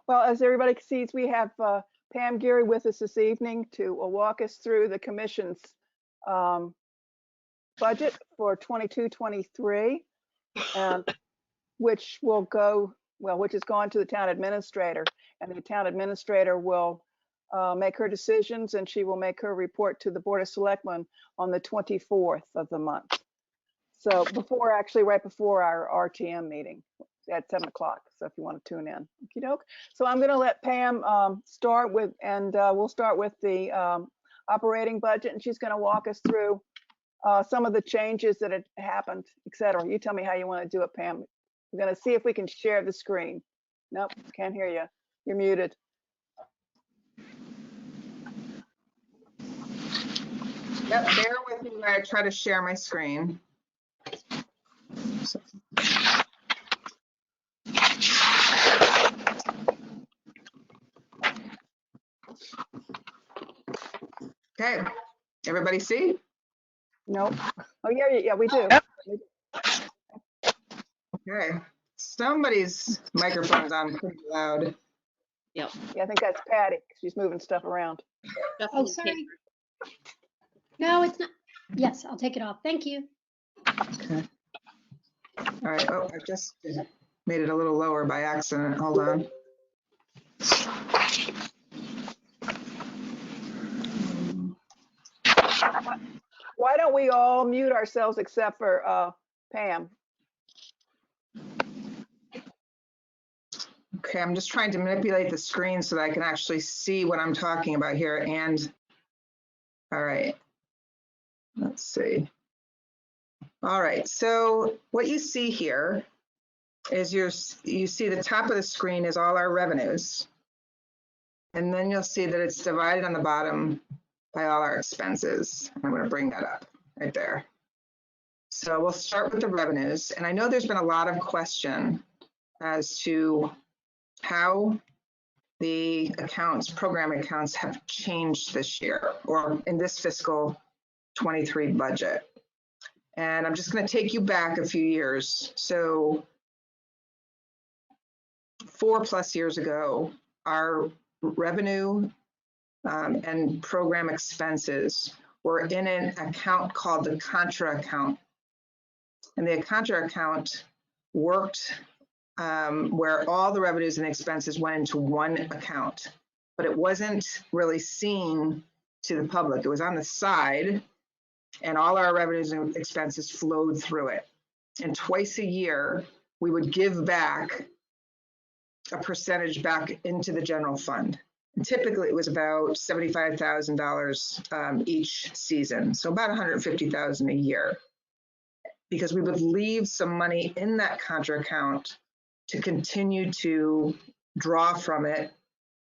Well, as everybody sees, we have Pam Geary with us this evening to walk us through the commission's budget for 22-23, which will go, well, which has gone to the town administrator, and the town administrator will make her decisions, and she will make her report to the Board of Selectmen on the 24th of the month. So before, actually right before our RTM meeting at 7 o'clock. So if you want to tune in. Okie doke. So I'm going to let Pam start with, and we'll start with the operating budget, and she's going to walk us through some of the changes that had happened, et cetera. You tell me how you want to do it, Pam. We're going to see if we can share the screen. Nope, can't hear you. You're muted. Yep, bear with me while I try to share my screen. Okay, everybody see? Nope. Oh, yeah, we do. Yep. Okay, somebody's microphone's on pretty loud. Yep. Yeah, I think that's Patty. She's moving stuff around. Oh, sorry. No, it's not. Yes, I'll take it off. Thank you. Okay. All right. Oh, I just made it a little lower by accident. Hold on. Why don't we all mute ourselves except for Pam? Okay, I'm just trying to manipulate the screen so that I can actually see what I'm talking about here. And all right, let's see. All right, so what you see here is you see the top of the screen is all our revenues. And then you'll see that it's divided on the bottom by all our expenses. I'm going to bring that up right there. So we'll start with the revenues. And I know there's been a lot of question as to how the accounts, program accounts have changed this year or in this fiscal 23 budget. And I'm just going to take you back a few years. So 4+ years ago, our revenue and program expenses were in an account called the contra account. And the contra account worked where all the revenues and expenses went into one account, but it wasn't really seen to the public. It was on the side, and all our revenues and expenses flowed through it. And twice a year, we would give back a percentage back into the general fund. And typically, it was about $75,000 each season, so about $150,000 a year, because we would leave some money in that contra account to continue to draw from it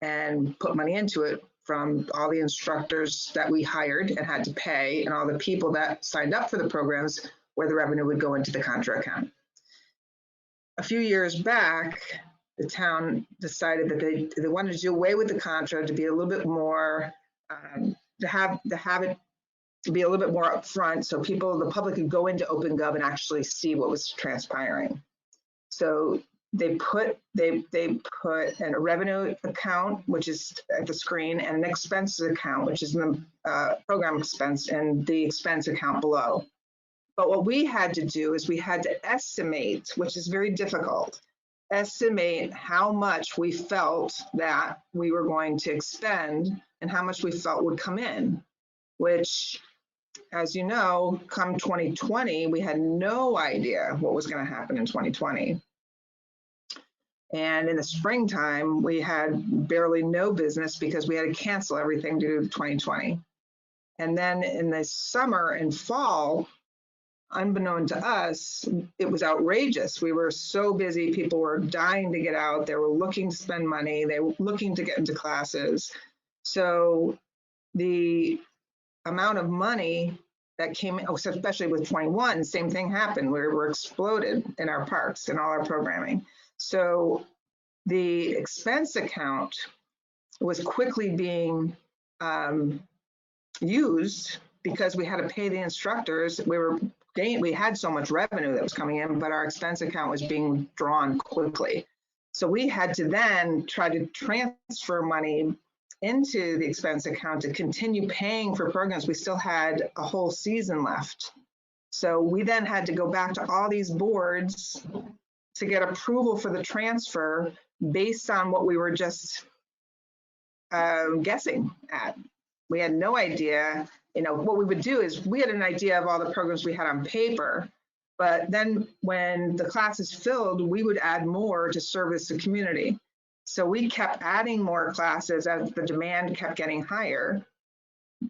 and put money into it from all the instructors that we hired and had to pay and all the people that signed up for the programs where the revenue would go into the contra account. A few years back, the town decided that they wanted to do away with the contra to be a little bit more, to have it to be a little bit more upfront so the public could go into OpenGov and actually see what was transpiring. So they put in a revenue account, which is at the screen, and an expenses account, which is in the program expense, and the expense account below. But what we had to do is we had to estimate, which is very difficult, estimate how much we felt that we were going to expend and how much we felt would come in, which, as you know, come 2020, we had no idea what was going to happen in 2020. And in the springtime, we had barely no business because we had to cancel everything due to 2020. And then in the summer and fall, unbeknown to us, it was outrageous. We were so busy. People were dying to get out. They were looking to spend money. They were looking to get into classes. So the amount of money that came in, especially with 21, same thing happened. We were exploded in our parks and all our programming. So the expense account was quickly being used because we had to pay the instructors. We had so much revenue that was coming in, but our expense account was being drawn quickly. So we had to then try to transfer money into the expense account to continue paying for programs. We still had a whole season left. So we then had to go back to all these boards to get approval for the transfer based on what we were just guessing at. We had no idea, what we would do is we had an idea of all the programs we had on paper, but then when the classes filled, we would add more to service the community. So we kept adding more classes as the demand kept getting higher.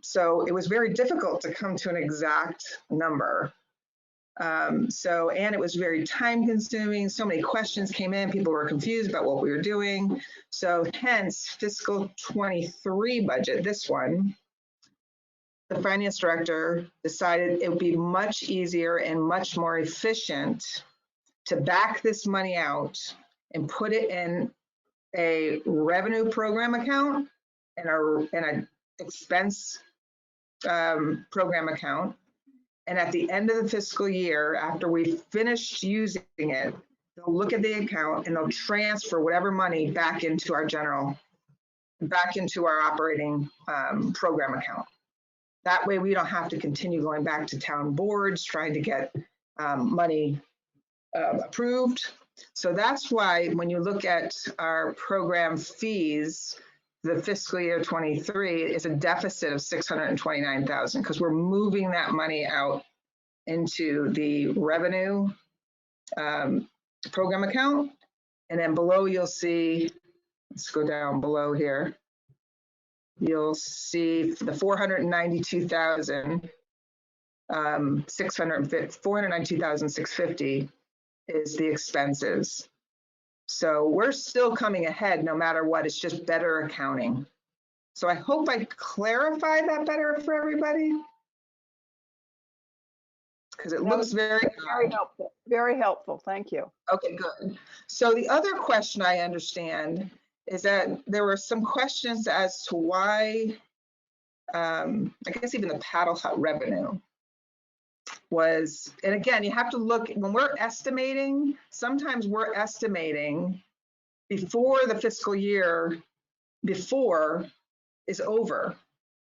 So it was very difficult to come to an exact number. And it was very time consuming. So many questions came in. People were confused about what we were doing. So hence fiscal 23 budget, this one, the finance director decided it would be much easier and much more efficient to back this money out and put it in a revenue program account and an expense program account. And at the end of the fiscal year, after we've finished using it, they'll look at the account and they'll transfer whatever money back into our operating program account. That way we don't have to continue going back to town boards, trying to get money approved. So that's why when you look at our program fees, the fiscal year 23 is a deficit of 629,000 because we're moving that money out into the revenue program account. And then below you'll see, let's go down below here. You'll see the 492,650 is the expenses. So we're still coming ahead no matter what. It's just better accounting. So I hope I clarified that better for everybody. Because it looks very helpful. Very helpful. Thank you. Okay, good. So the other question I understand is that there were some questions as to why, I guess even the paddle hut revenue was, and again, you have to look, when we're estimating, sometimes we're estimating before the fiscal year before is over.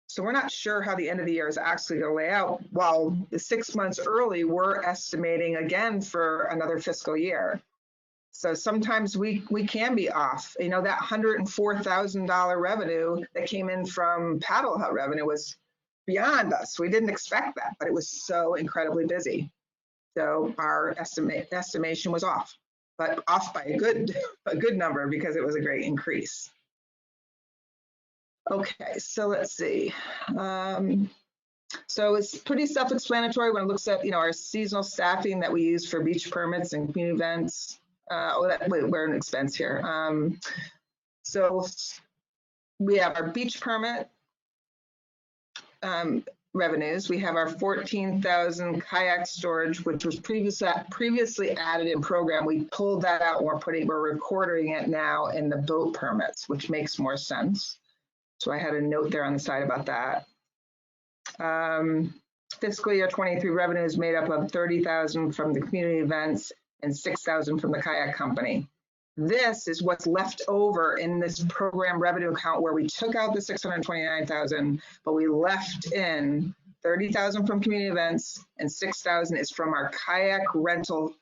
So we're not sure how the end of the year is actually going to lay out. While the 6 months early, we're estimating again for another fiscal year. So sometimes we can be off. That $104,000 revenue that came in from paddle hut revenue was beyond us. We didn't expect that, but it was so incredibly busy. So our estimation was off, but off by a good number because it was a great increase. Okay, so let's see. So it's pretty self-explanatory when it looks at our seasonal staffing that we use for beach permits and community events. We're an expense here. So we have our beach permit revenues. We have our 14,000 kayak storage, which was previously added in program. We pulled that out. We're recording it now in the boat permits, which makes more sense. So I had a note there on the side about that. Fiscal year 23 revenue is made up of 30,000 from the community events and 6,000 from the kayak company. This is what's left over in this program revenue account where we took out the 629,000, but we left in 30,000 from community events and 6,000 is from our kayak rental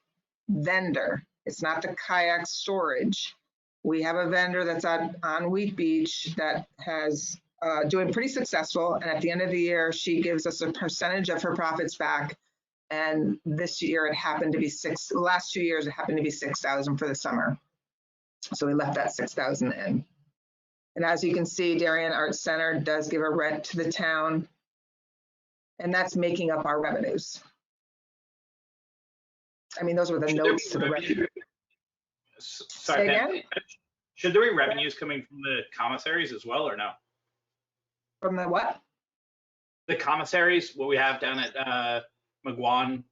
vendor. It's not the kayak storage. We have a vendor that's on Wheat Beach that has doing pretty successful. And at the end of the year, she gives us a percentage of her profits back. And this year it happened to be the last 2 years, it happened to be 6,000 for the summer. So we left that 6,000 in. And as you can see, Darien Arts Center does give a rent to the town. And that's making up our revenues. I mean, those were the notes to the revenue. Sorry, Pam, should there be revenues coming from the commissaries as well or no? From the what? The commissaries, what we have down at McGuan,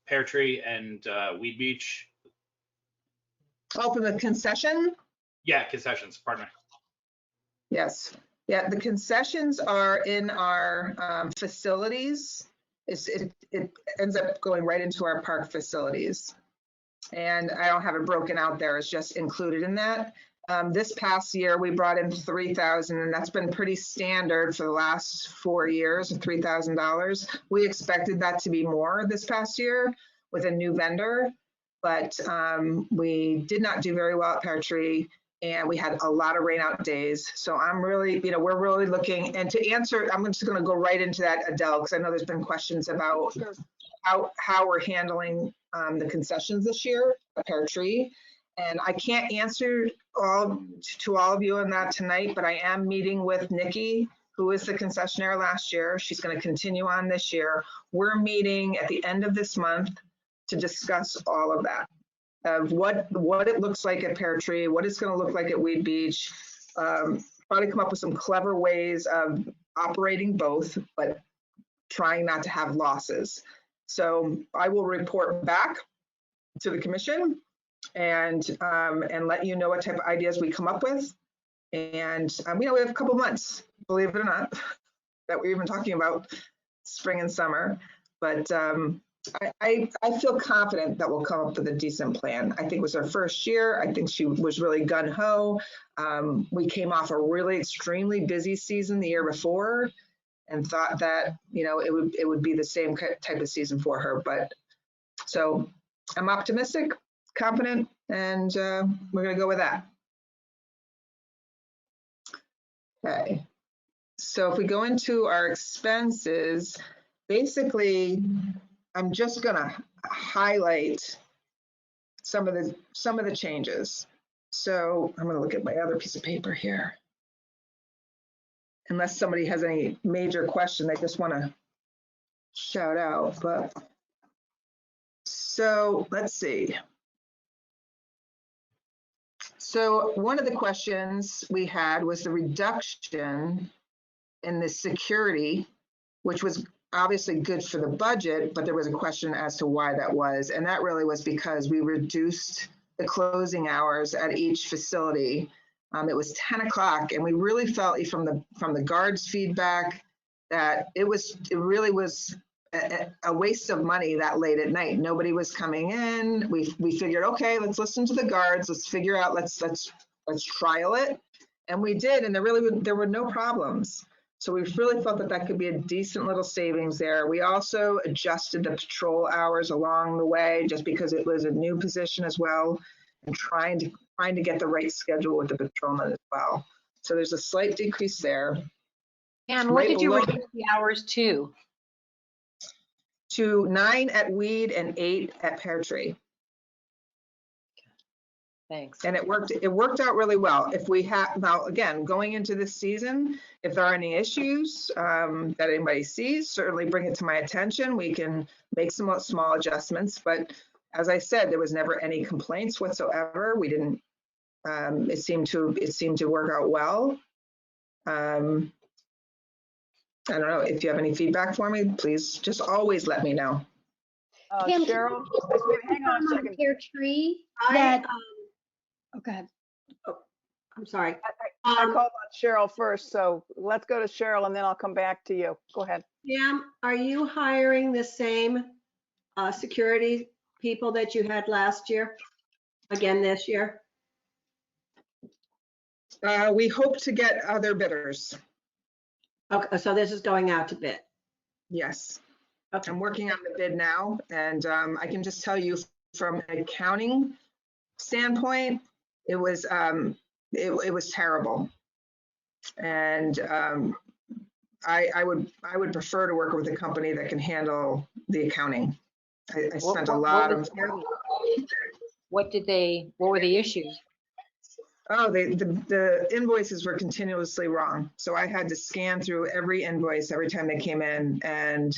Pear Tree, and Weed Beach. Oh, from the concession? Yeah, concessions, pardon me. Yes. Yeah, the concessions are in our facilities. It ends up going right into our park facilities. And I don't have it broken out there, it's just included in that. This past year, we brought in $3,000, and that's been pretty standard for the last 4 years, $3,000. We expected that to be more this past year with a new vendor, but we did not do very well at Pear Tree, and we had a lot of rain out days. So I'm really, we're really looking, and to answer, I'm just going to go right into that, Adele, because I know there's been questions about how we're handling the concessions this year at Pear Tree. And I can't answer to all of you on that tonight, but I am meeting with Nikki, who was the concessionaire last year. She's going to continue on this year. We're meeting at the end of this month to discuss all of that, of what it looks like at Pear Tree, what it's going to look like at Weed Beach. Probably come up with some clever ways of operating both, but trying not to have losses. So I will report back to the commission and let you know what type of ideas we come up with. And we have a couple months, believe it or not, that we're even talking about spring and summer. But I feel confident that we'll come up with a decent plan. I think it was our first year. I think she was really gung-ho. We came off a really extremely busy season the year before and thought that, it would be the same type of season for her. But so I'm optimistic, confident, and we're going to go with that. Okay. So if we go into our expenses, basically, I'm just going to highlight some of the changes. So I'm going to look at my other piece of paper here. Unless somebody has any major question they just want to shout out, but so let's see. So one of the questions we had was the reduction in the security, which was obviously good for the budget, but there was a question as to why that was. And that really was because we reduced the closing hours at each facility. It was 10 o'clock, and we really felt from the guards' feedback that it really was a waste of money that late at night. Nobody was coming in. We figured, okay, let's listen to the guards. Let's figure out. Let's trial it, and we did. And there were no problems. So we really felt that could be a decent little savings there. We also adjusted the patrol hours along the way, just because it was a new position as well, and trying to get the right schedule with the patrolman as well. So there's a slight decrease there. And what did you reduce the hours to? To 9 at Weed and 8 at Pear Tree. Thanks. And it worked out really well. If we have, now again, going into this season, if there are any issues that anybody sees, certainly bring it to my attention. We can make some small adjustments, but as I said, there was never any complaints whatsoever. We didn't, it seemed to work out well. I don't know if you have any feedback for me, please just always let me know. Pam, Cheryl, hang on a second. Pear Tree. I Go ahead. I'm sorry. I called on Cheryl first, so let's go to Cheryl and then I'll come back to you. Go ahead. Pam, are you hiring the same security people that you had last year, again this year? We hope to get other bidders. Okay, so this is going out to bid. Yes. Okay. I'm working on the bid now, and I can just tell you from an accounting standpoint, it was terrible. And I would prefer to work with a company that can handle the accounting. I spent a lot of. What were the issues? Oh, the invoices were continuously wrong. So I had to scan through every invoice every time they came in. And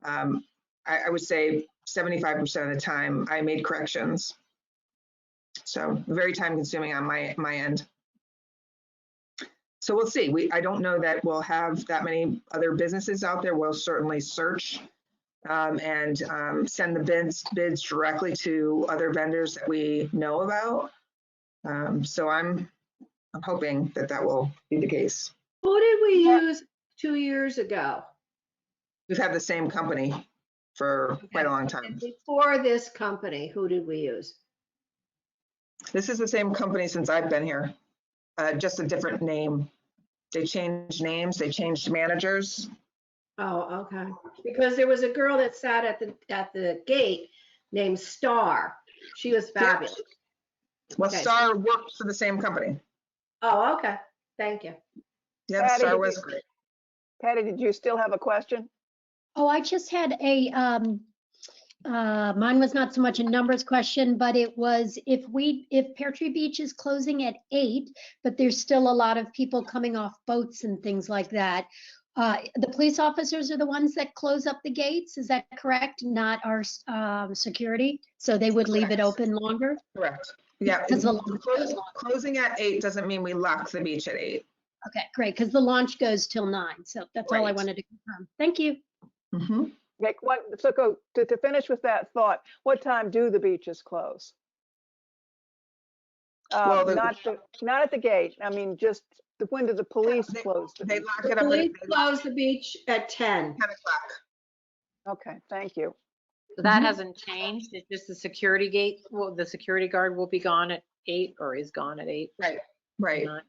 I would say 75% of the time I made corrections. So very time consuming on my end. So we'll see. I don't know that we'll have that many other businesses out there. We'll certainly search and send the bids directly to other vendors that we know about. So I'm hoping that will be the case. Who did we use 2 years ago? We've had the same company for quite a long time. Before this company, who did we use? This is the same company since I've been here, just a different name. They changed names, they changed managers. Oh, okay. Because there was a girl that sat at the gate named Star. She was fabulous. Well, Okay. Star worked for the same company. Oh, okay. Thank you. Yeah, Patty, Star did was you- great. Patty, did you still have a question? Oh, I just had a, mine was not so much a numbers question, but it was if Pear Tree Beach is closing at 8, but there's still a lot of people coming off boats and things like that. The police officers are the ones that close up the gates, is that correct? Not our security? So they would leave it Correct. open longer? Correct. Yeah, Because the launch goes long. closing at 8 doesn't mean we lock the beach at 8. Okay, great, because the launch goes till 9. So that's all I Right. wanted to confirm. Thank you. Mhm. Like so to finish with that thought, what time do the beaches close? Well, Not at the gate. I mean, just when do the police close? the They beach? lock The it up at police they lock closed the beach at 10. 10 o'clock. Okay, thank you. So that Mhm. hasn't changed. It's just the security gate. Well, the security guard will be gone at 8 or is gone at 8. Right. Not-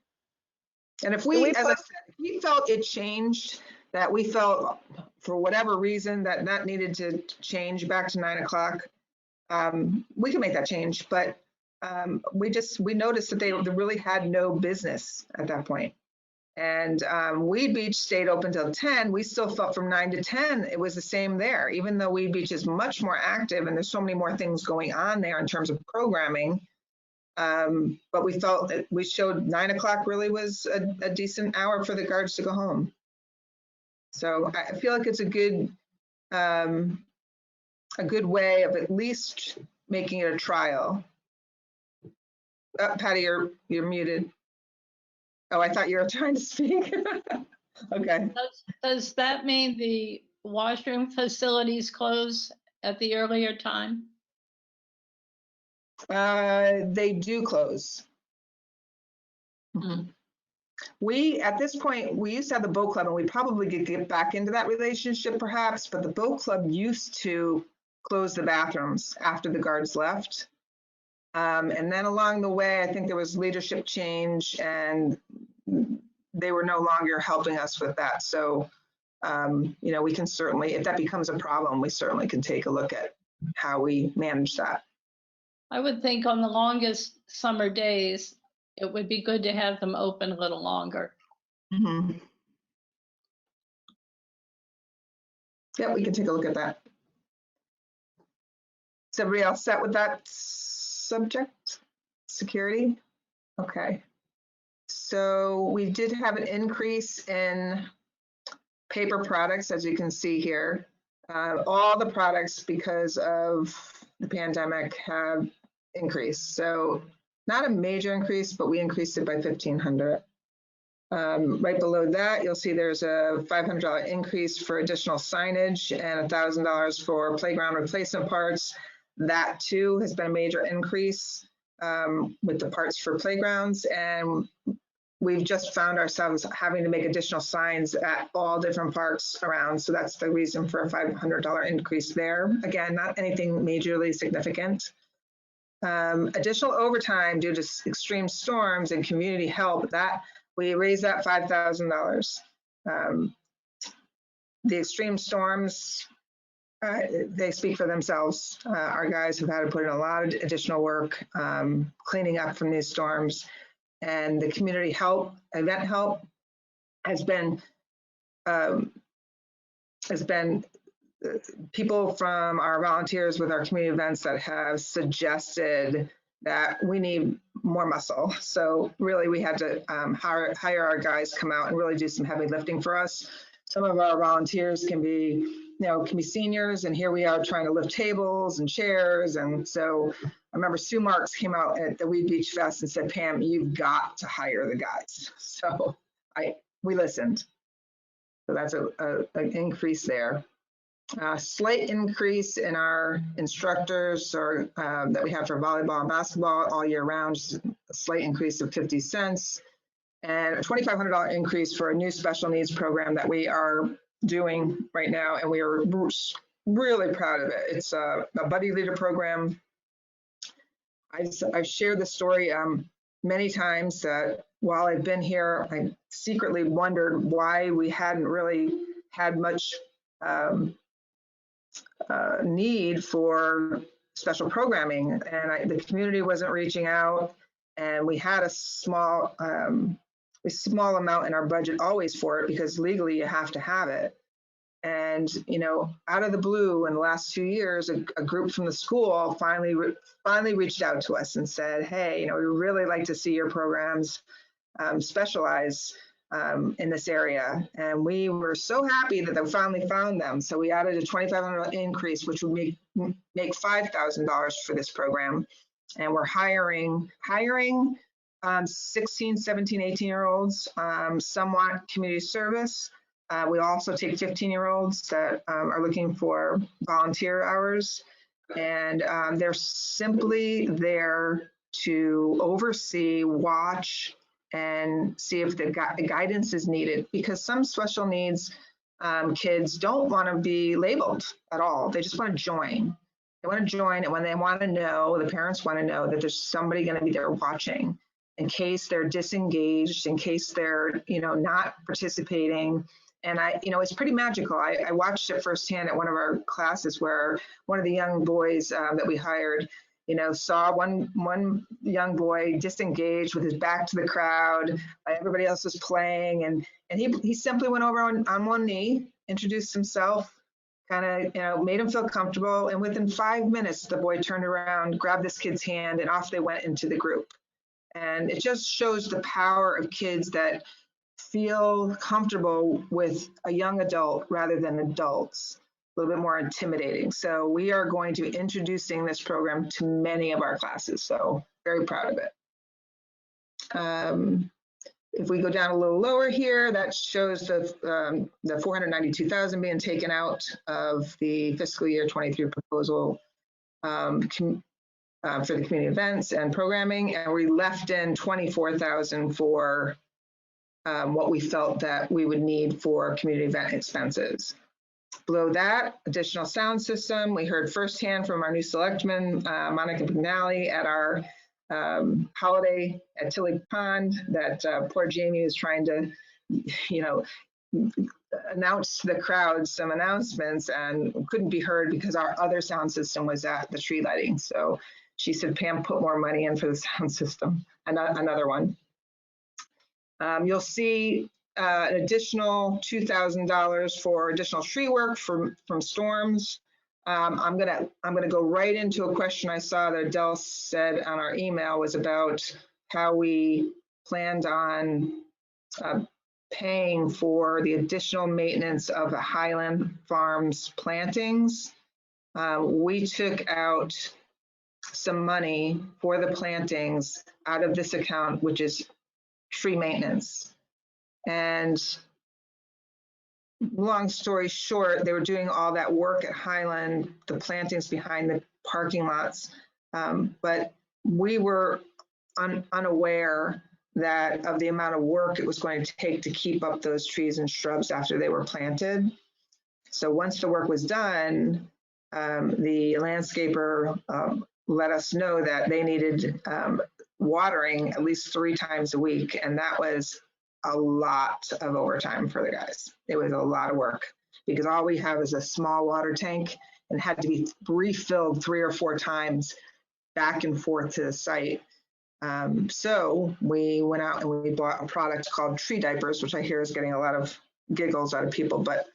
And if Do we, we as I put- said, if we felt it changed, that we felt for whatever reason that needed to change back to 9 o'clock, we can make that change. But we noticed that they really had no business at that point. And Weed Beach stayed open till 10. We still felt from 9 to 10, it was the same there, even though Weed Beach is much more active and there's so many more things going on there in terms of programming. But we felt that we showed 9 o'clock really was a decent hour for the guards to go home. So I feel like it's a good way of at least making it a trial. Patty, you're muted. Oh, I thought you were trying to speak. Okay. Does that mean the washroom facilities close at the earlier time? They do close. Hmm. We, at this point, we used to have the boat club and we probably could get back into that relationship perhaps, but the boat club used to close the bathrooms after the guards left. And then along the way, I think there was leadership change and they were no longer helping us with that. So, we can certainly, if that becomes a problem, we certainly can take a look at how we manage that. I would think on the longest summer days, it would be good to have them open a little longer. Mm-hmm. Yeah, we can take a look at that. Is everybody else set with that subject? Security? Okay. So we did have an increase in paper products, as you can see here. All the products, because of the pandemic, have increased. So not a major increase, but we increased it by $1,500. Right below that, you'll see there's a $500 increase for additional signage and $1,000 for playground replacement parts. That too has been a major increase with the parts for playgrounds. And we've just found ourselves having to make additional signs at all different parks around. So that's the reason for a $500 increase there. Again, not anything majorly significant. Additional overtime due to extreme storms and community help, that we raised that $5,000. The extreme storms, they speak for themselves. Our guys have had to put in a lot of additional work cleaning up from these storms. And the community help, event help, has been people from our volunteers with our community events that have suggested that we need more muscle. So really we had to hire our guys come out and really do some heavy lifting for us. Some of our volunteers can be seniors, and here we are trying to lift tables and chairs. And so I remember Sue Marks came out at the Weed Beach Fest and said, Pam, you've got to hire the guys. So we listened. So that's an increase there. Slight increase in our instructors that we have for volleyball and basketball all year round, just a slight increase of 50 cents. And a $2,500 increase for a new special needs program that we are doing right now. And we are really proud of it. It's a buddy leader program. I've shared the story many times that while I've been here, I secretly wondered why we hadn't really had much need for special programming, and the community wasn't reaching out, and we had a small amount in our budget always for it because legally you have to have it. And, you know, out of the blue in the last 2 years, a group from the school finally reached out to us and said, hey, you know, we really like to see your programs specialize in this area. And we were so happy that they finally found them. So we added a $2,500 increase, which would make $5,000 for this program. And we're hiring 16, 17, 18-year-olds, somewhat community service. We also take 15-year-olds that are looking for volunteer hours, and they're simply there to oversee, watch, and see if the guidance is needed, because some special needs kids don't want to be labeled at all. They just want to join. They want to join, and when they want to know, the parents want to know that there's somebody going to be there watching in case they're disengaged, in case they're, you know, not participating. And it's pretty magical. I watched it firsthand at one of our classes where one of the young boys that we hired, you know, saw one young boy disengaged with his back to the crowd. Everybody else was playing, and he simply went over on one knee, introduced himself, kind of, you know, made him feel comfortable. And within 5 minutes, the boy turned around, grabbed this kid's hand, and off they went into the group. And it just shows the power of kids that feel comfortable with a young adult rather than adults, a little bit more intimidating. So we are going to be introducing this program to many of our classes. So very proud of it. If we go down a little lower here, that shows the $492,000 being taken out of the fiscal year 23 proposal for the community events and programming, and we left in $24,000 for what we felt that we would need for community event expenses. Below that, additional sound system. We heard firsthand from our new selectman, Monica McNally, at our holiday at Tilly Pond that poor Jamie is trying to, you know, announce to the crowd some announcements and couldn't be heard because our other sound system was at the tree lighting. So she said, Pam, put more money in for the sound system, another one. You'll see an additional $2,000 for additional tree work from storms. I'm gonna go right into a question I saw that Adele said on our email was about how we planned on paying for the additional maintenance of the Highland Farms plantings. We took out some money for the plantings out of this account, which is tree maintenance. And long story short, they were doing all that work at Highland, the plantings behind the parking lots, but we were unaware that of the amount of work it was going to take to keep up those trees and shrubs after they were planted. So once the work was done, the landscaper let us know that they needed watering at least 3 times a week, and that was a lot of overtime for the guys. It was a lot of work because all we have is a small water tank and had to be refilled 3 or 4 times back and forth to the site. So we went out and we bought a product called tree diapers, which I hear is getting a lot of giggles out of people, but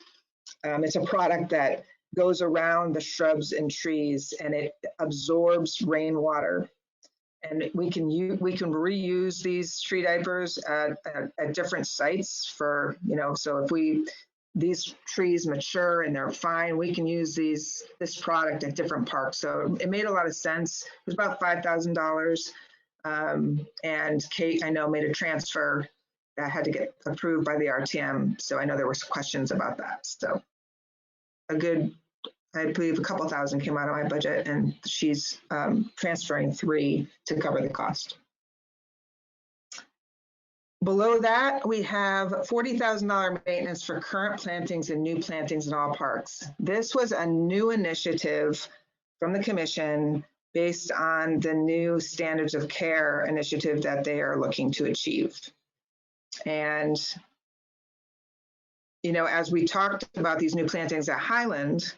it's a product that goes around the shrubs and trees and it absorbs rainwater. And we can reuse these tree diapers at different sites for, you know, so if these trees mature and they're fine, we can use this product at different parks. So it made a lot of sense. It was about $5,000. And Kate, I know, made a transfer that had to get approved by the RTM. So I know there was questions about that. So I believe a couple thousand came out of my budget, and she's transferring 3 to cover the cost. Below that, we have $40,000 maintenance for current plantings and new plantings in all parks. This was a new initiative from the commission based on the new standards of care initiative that they are looking to achieve. And, you know, as we talked about these new plantings at Highland,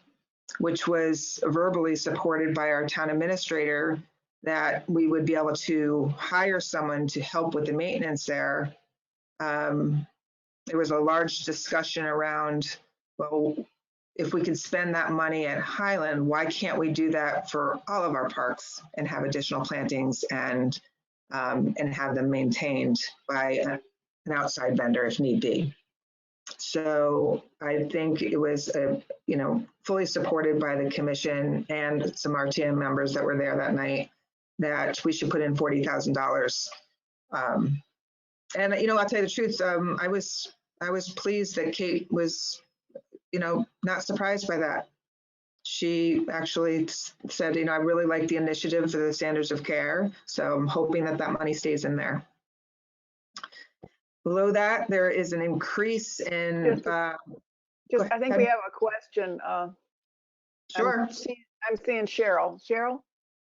which was verbally supported by our town administrator, that we would be able to hire someone to help with the maintenance there. There was a large discussion around, well, if we could spend that money at Highland, why can't we do that for all of our parks and have additional plantings and have them maintained by an outside vendor if need be? So I think it was, you know, fully supported by the commission and some RTM members that were there that night, that we should put in $40,000. And, you know, I'll tell you the truth, I was pleased that Kate was, you know, not surprised by that. She actually said, you know, I really like the initiative for the standards of care. So I'm hoping that that money stays in there. Below that, there is an increase in. I think we have a question. Sure. I'm seeing Cheryl. Cheryl?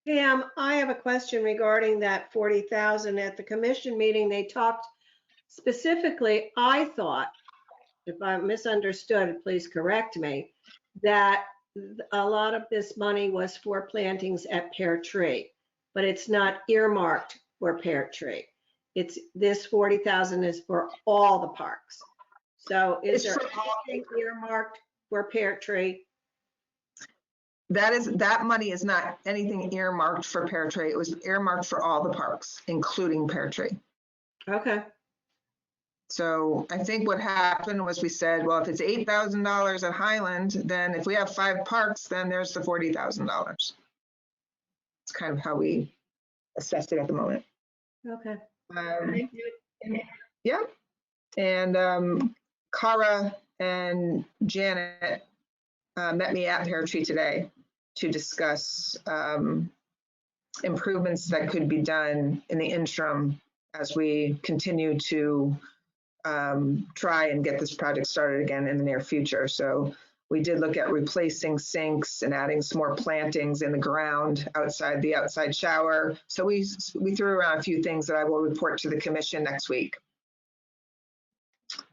Pam, I have a question regarding that 40,000. At the commission meeting, they talked specifically, I thought, if I misunderstood, please correct me, that a lot of this money was for plantings at Pear Tree, but it's not earmarked for Pear Tree. It's this 40,000 is for all the parks. So is there anything earmarked for Pear Tree? That money is not anything earmarked for Pear Tree. It was earmarked for all the parks, including Pear Tree. Okay. So I think what happened was we said, well, if it's $8,000 at Highland, then if we have 5 parks, then there's the $40,000. It's kind of how we assessed it at the moment. Okay. Yeah. And Cara and Janet met me at Pear Tree today to discuss improvements that could be done in the interim as we continue to try and get this project started again in the near future. So we did look at replacing sinks and adding some more plantings in the ground outside the outside shower. So we threw around a few things that I will report to the commission next week.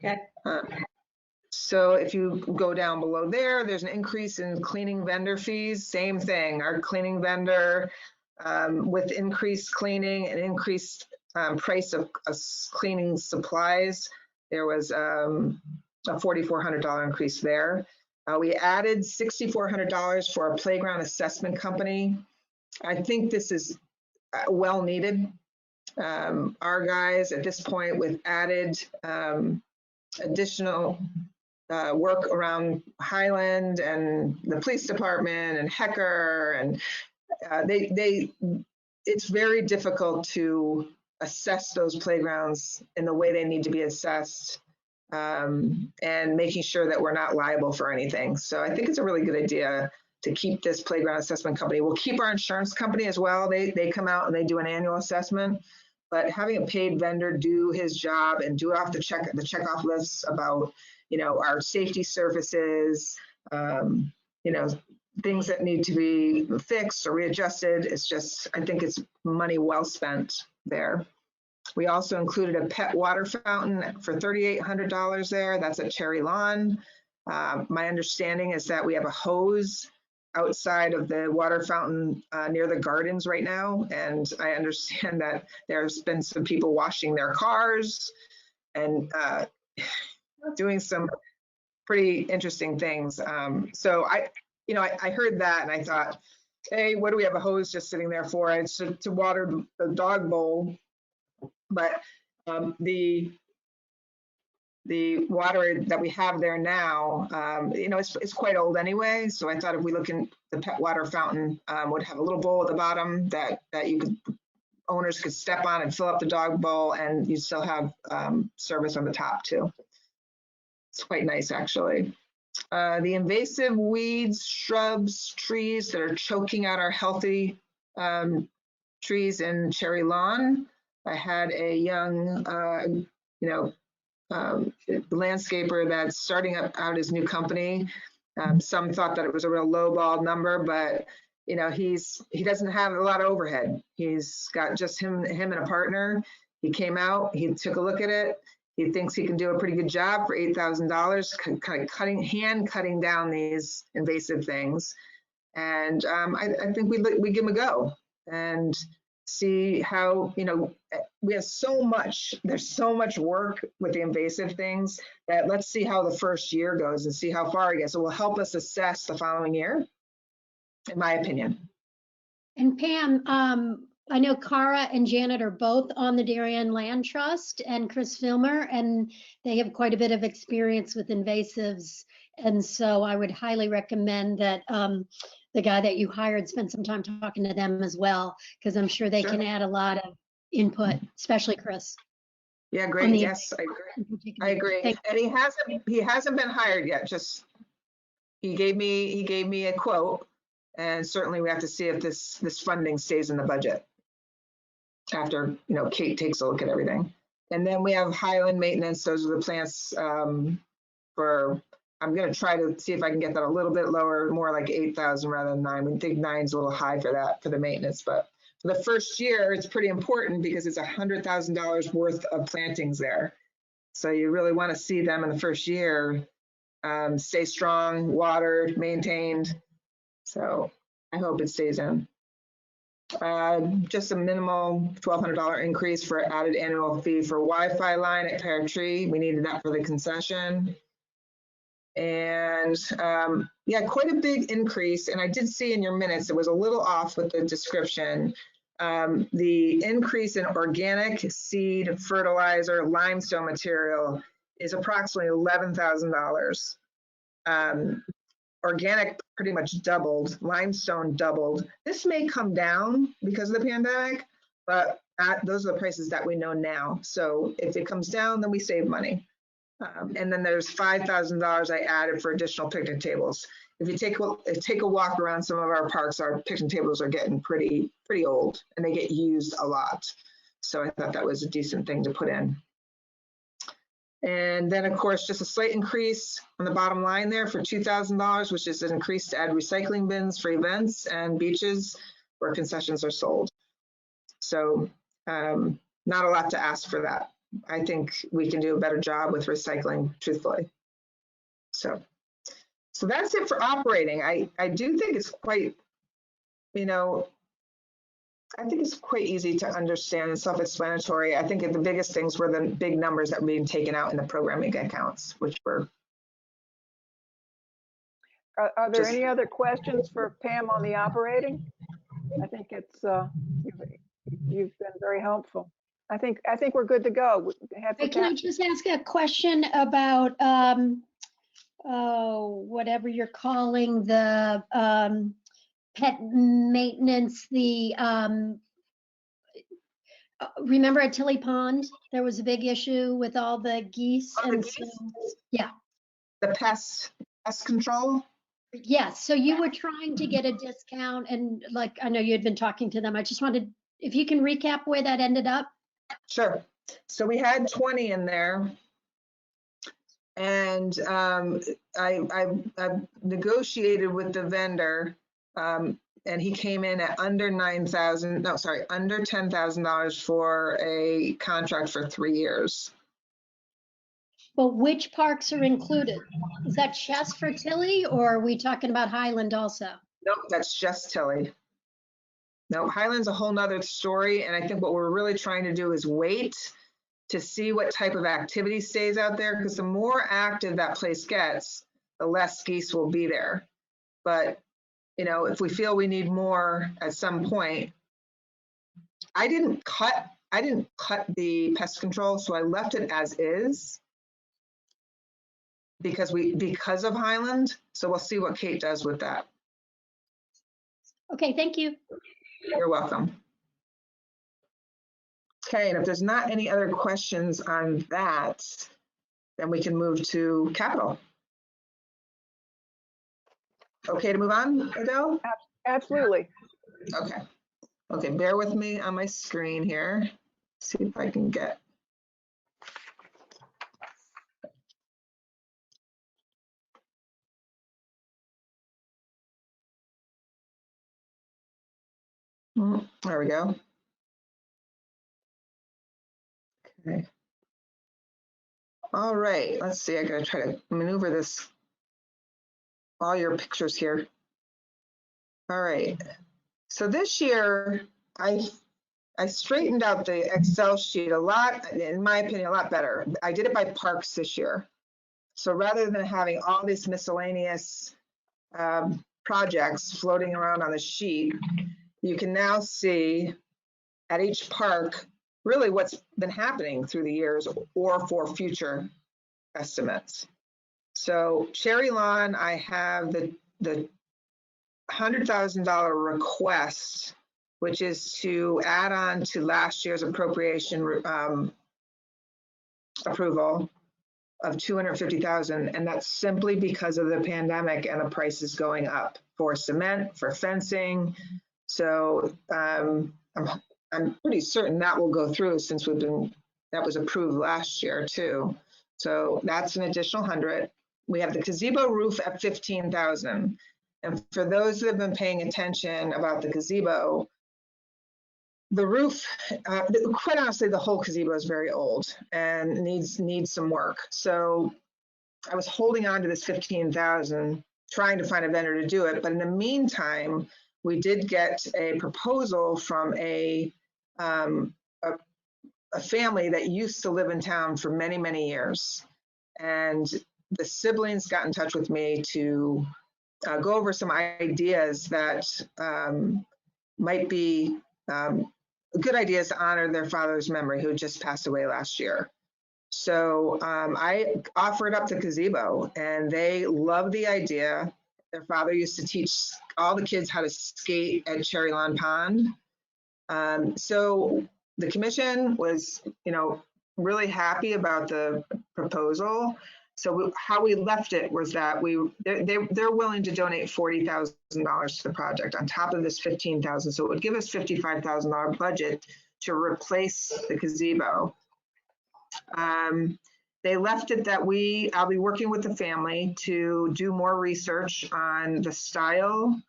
Okay. So if you go down below there, there's an increase in cleaning vendor fees. Same thing, our cleaning vendor with increased cleaning and increased price of cleaning supplies. There was a $4,400 increase there. We added $6,400 for a playground assessment company. I think this is well needed. Our guys at this point with added additional work around Highland and the police department and Hecker, and it's very difficult to assess those playgrounds in the way they need to be assessed, and making sure that we're not liable for anything. So I think it's a really good idea to keep this playground assessment company. We'll keep our insurance company as well. They come out and they do an annual assessment, but having a paid vendor do his job and do off the checkoff lists about, you know, our safety services, you know, things that need to be fixed or readjusted. It's just, I think it's money well spent there. We also included a pet water fountain for $3,800 there. That's at Cherry Lawn. My understanding is that we have a hose outside of the water fountain near the gardens right now. And I understand that there's been some people washing their cars and doing some pretty interesting things. So I heard that and I thought, hey, what do we have a hose just sitting there for? It's to water the dog bowl. But the water that we have there now, you know, it's quite old anyway. So I thought if we look in the pet water fountain, would have a little bowl at the bottom that owners could step on and fill up the dog bowl, and you still have service on the top too. It's quite nice, actually. The invasive weeds, shrubs, trees that are choking out our healthy trees in Cherry Lawn. I had a young landscaper that's starting out his new company. Some thought that it was a real lowball number, but he doesn't have a lot of overhead. He's got just him and a partner. He came out, he took a look at it. He thinks he can do a pretty good job for $8,000, kind of hand cutting down these invasive things. And I think we give him a go and see how, we have there's so much work with the invasive things that let's see how the first year goes and see how far it gets. It will help us assess the following year, in my opinion. And Pam, I know Cara and Janet are both on the Darien Land Trust and Chris Filmer, and they have quite a bit of experience with invasives. And so I would highly recommend that the guy that you hired spend some time talking to them as well, because I'm sure they can add a lot of input, especially Chris. Yeah, great. Yes, I agree. I agree. And he hasn't been hired yet. Just he gave me a quote, and certainly we have to see if this funding stays in the budget after Kate takes a look at everything. And then we have Highland maintenance. Those are the plants for. I'm going to try to see if I can get that a little bit lower, more like 8,000 rather than 9. We think 9 is a little high for that, for the maintenance, but for the first year, it's pretty important because it's $100,000 worth of plantings there. So you really want to see them in the first year stay strong, watered, maintained. So I hope it stays in. Just a minimal $1,200 increase for added annual fee for Wi-Fi line at Pear Tree. We needed that for the concession. And yeah, quite a big increase. And I did see in your minutes, it was a little off with the description. The increase in organic seed, fertilizer, limestone material is approximately $11,000. Organic pretty much doubled, limestone doubled. This may come down because of the pandemic, but those are the prices that we know now. So if it comes down, then we save money. And then there's $5,000 I added for additional picnic tables. If you take a walk around some of our parks, our picnic tables are getting pretty old and they get used a lot. So I thought that was a decent thing to put in. And then of course, just a slight increase on the bottom line there for $2,000, which is an increase to add recycling bins for events and beaches where concessions are sold. So not a lot to ask for that. I think we can do a better job with recycling, truthfully. So that's it for operating. I do think it's quite, I think it's quite easy to understand and self-explanatory. I think the biggest things were the big numbers that were being taken out in the programming accounts, which were. Are there any other questions for Pam on the operating? I think it's you've been very helpful. I think we're good to go. Can I just ask a question about whatever you're calling the pet maintenance? The remember at Tilly Pond there was a big issue with all the geese and geese? Yeah, The pest control. Yes. So you were trying to get a discount, and like I know you had been talking to them. I just wanted, if you can recap where that ended up. Sure. So we had 20 in there, and I negotiated with the vendor, and he came in at under $10,000 for a contract for 3 years. But which parks are included? Is that just for Tilly, or are we talking about Highland also? Nope, that's just Tilly. No, Highland's a whole nother story. And I think what we're really trying to do is wait to see what type of activity stays out there, because the more active that place gets, the less geese will be there. But, if we feel we need more at some point, I didn't cut the pest control, so I left it as is because of Highland. So we'll see what Kate does with that. Okay, thank you. You're welcome. Okay, and if there's not any other questions on that, then we can move to capital. Okay to move on, Adele? Absolutely. Okay, bear with me on my screen here. See if I can get. There we go. Okay. All right, let's see, I gotta try to maneuver this, all your pictures here. All right, so this year, I straightened out the Excel sheet a lot, in my opinion, a lot better. I did it by parks this year. So rather than having all these miscellaneous projects floating around on the sheet, you can now see at each park really what's been happening through the years or for future estimates. So Cherry Lawn, I have the $100,000 request, which is to add on to last year's appropriation approval of $250,000, and that's simply because of the pandemic and the prices going up for cement, for fencing. So I'm pretty certain that will go through since that was approved last year too. So that's an additional 100. We have the gazebo roof at 15,000. And for those that have been paying attention about the gazebo, the roof, quite honestly, the whole gazebo is very old and needs some work. So I was holding on to this 15,000, trying to find a vendor to do it. But in the meantime, we did get a proposal from a family that used to live in town for many, many years. And the siblings got in touch with me to go over some ideas that might be good ideas to honor their father's memory, who just passed away last year. So I offered up the gazebo, and they love the idea. Their father used to teach all the kids how to skate at Cherry Lawn Pond. So the commission was, really happy about the proposal. So how we left it was that they're willing to donate $40,000 to the project on top of this $15,000. So it would give us $55,000 budget to replace the gazebo. They left it that I'll be working with the family to do more research on the style,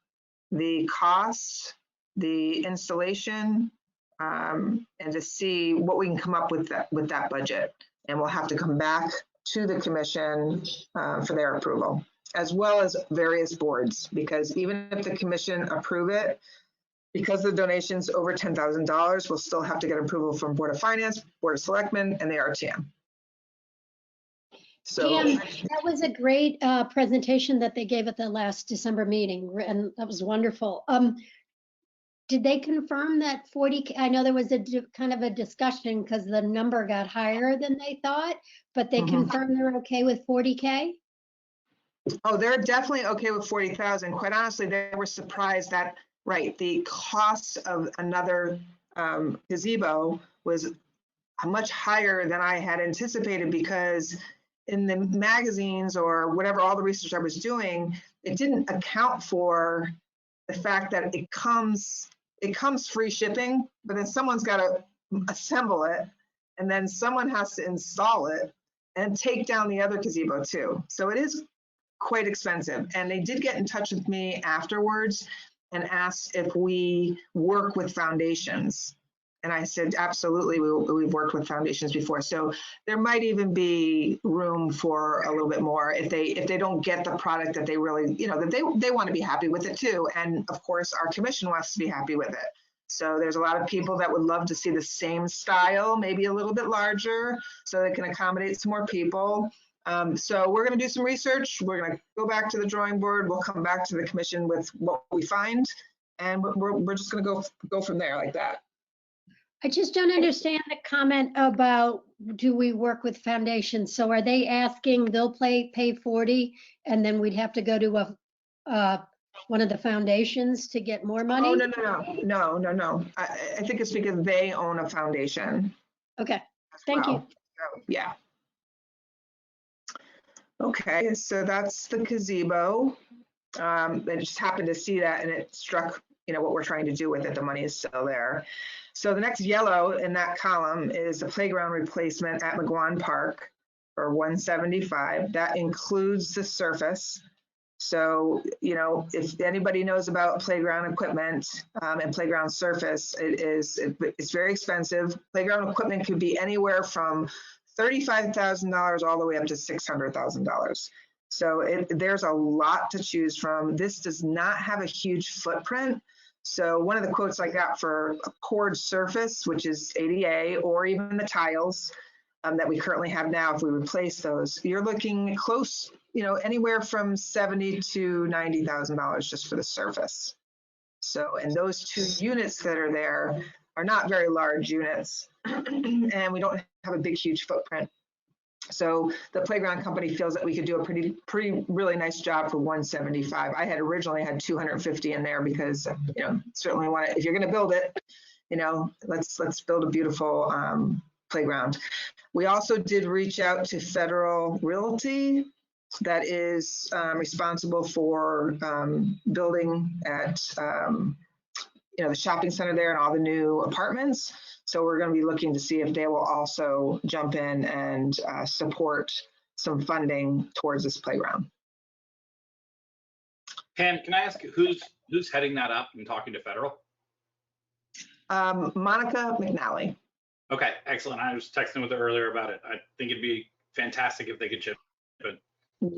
the cost, the installation, and to see what we can come up with that budget. And we'll have to come back to the commission for their approval, as well as various boards, because even if the commission approve it, because the donation's over $10,000, we'll still have to get approval from Board of Finance, Board of Selectmen, and the RTM. So Pam, that was a great presentation that they gave at the last December meeting, and that was wonderful. Did they confirm that 40K? I know there was kind of a discussion because the number got higher than they thought, but they confirmed they're okay with 40K? Oh, they're definitely okay with 40,000. Quite honestly, they were surprised that, right, the cost of another gazebo was much higher than I had anticipated, because in the magazines or whatever, all the research I was doing, it didn't account for the fact that it comes free shipping, but then someone's got to assemble it, and then someone has to install it and take down the other gazebo too. So it is quite expensive. And they did get in touch with me afterwards and asked if we work with foundations. And I said, absolutely, we've worked with foundations before. So there might even be room for a little bit more if they don't get the product that they really, that they want to be happy with it too. And of course, our commission wants to be happy with it. So there's a lot of people that would love to see the same style, maybe a little bit larger, so they can accommodate some more people. So we're going to do some research. We're going to go back to the drawing board. We'll come back to the commission with what we find, and we're just going to go from there like that. I just don't understand the comment about, do we work with foundations? So are they asking they'll pay 40 and then we'd have to go to one of the foundations to get more money? Oh, no. I think it's because they own a foundation. Okay, thank you. So, yeah. Okay, so that's the gazebo. I just happened to see that and it struck, what we're trying to do with it. The money is still there. So the next yellow in that column is the playground replacement at McGuan Park for $175. That includes the surface. So, you know, if anybody knows about playground equipment and playground surface, it's very expensive. Playground equipment could be anywhere from $35,000 all the way up to $600,000. So there's a lot to choose from. This does not have a huge footprint. So one of the quotes I got for a poured surface, which is ADA, or even the tiles that we currently have now, if we replace those, you're looking close, you know, anywhere from $70,000 to $90,000 just for the surface. So, and those two units that are there are not very large units, and we don't have a big, huge footprint. So the playground company feels that we could do a really nice job for 175. I had originally had 250 in there because, you know, certainly want to, if you're going to build it, you know, let's build a beautiful playground. We also did reach out to Federal Realty, that is responsible for building at, you know, the shopping center there and all the new apartments. So we're going to be looking to see if they will also jump in and support some funding towards this playground. Pam, can I ask who's heading that up and talking to Federal? Monica McNally. Okay, excellent. I was texting with her earlier about it. I think it'd be fantastic if they could chip in.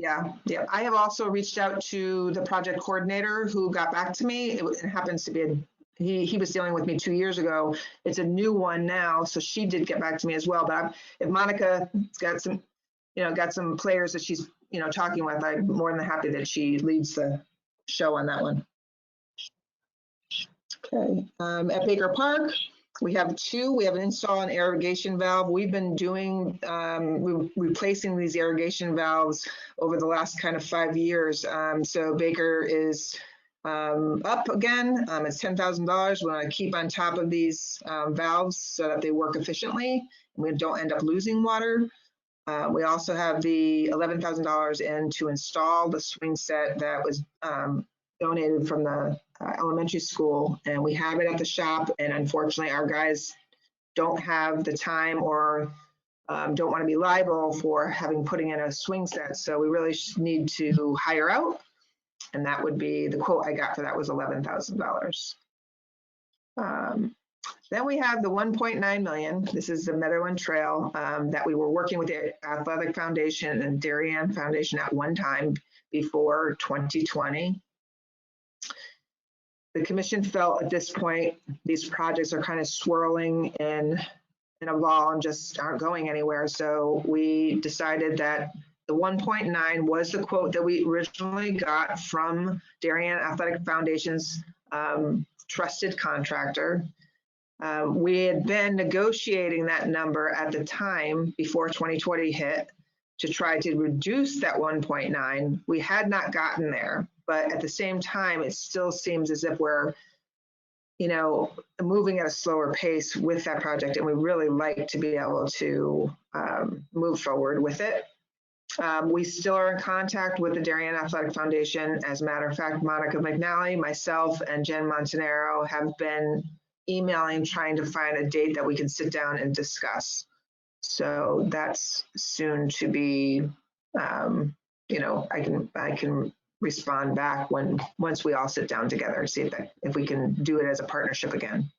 Yeah. I have also reached out to the project coordinator who got back to me. It happens to be he was dealing with me 2 years ago. It's a new one now, so she did get back to me as well. But if Monica's got some, you know, got some players that she's, you know, talking with, I'm more than happy that she leads the show on that one. Okay. At Baker Park, we have two. We have an install an irrigation valve. We've been doing replacing these irrigation valves over the last kind of 5 years. So Baker is up again. It's $10,000. We want to keep on top of these valves so that they work efficiently and we don't end up losing water. We also have the $11,000 in to install the swing set that was donated from the elementary school, and we have it at the shop, and unfortunately our guys don't have the time or don't want to be liable for putting in a swing set, so we really need to hire out, and that would be the quote I got for that was $11,000. Then we have the 1.9 million. This is the Meadowland Trail that we were working with the Athletic Foundation and Darien Foundation at one time before 2020. The commission felt at this point, these projects are kind of swirling in a ball and just aren't going anywhere. So we decided that the 1.9 was the quote that we originally got from Darien Athletic Foundation's trusted contractor. We had been negotiating that number at the time before 2020 hit to try to reduce that 1.9. We had not gotten there, but at the same time, it still seems as if we're, you know, moving at a slower pace with that project, and we really like to be able to move forward with it. We still are in contact with the Darien Athletic Foundation. As a matter of fact, Monica McNally, myself, and Jen Montanaro have been emailing, trying to find a date that we can sit down and discuss. So that's soon to be, you know, I can respond back once we all sit down together, see if we can do it as a partnership again.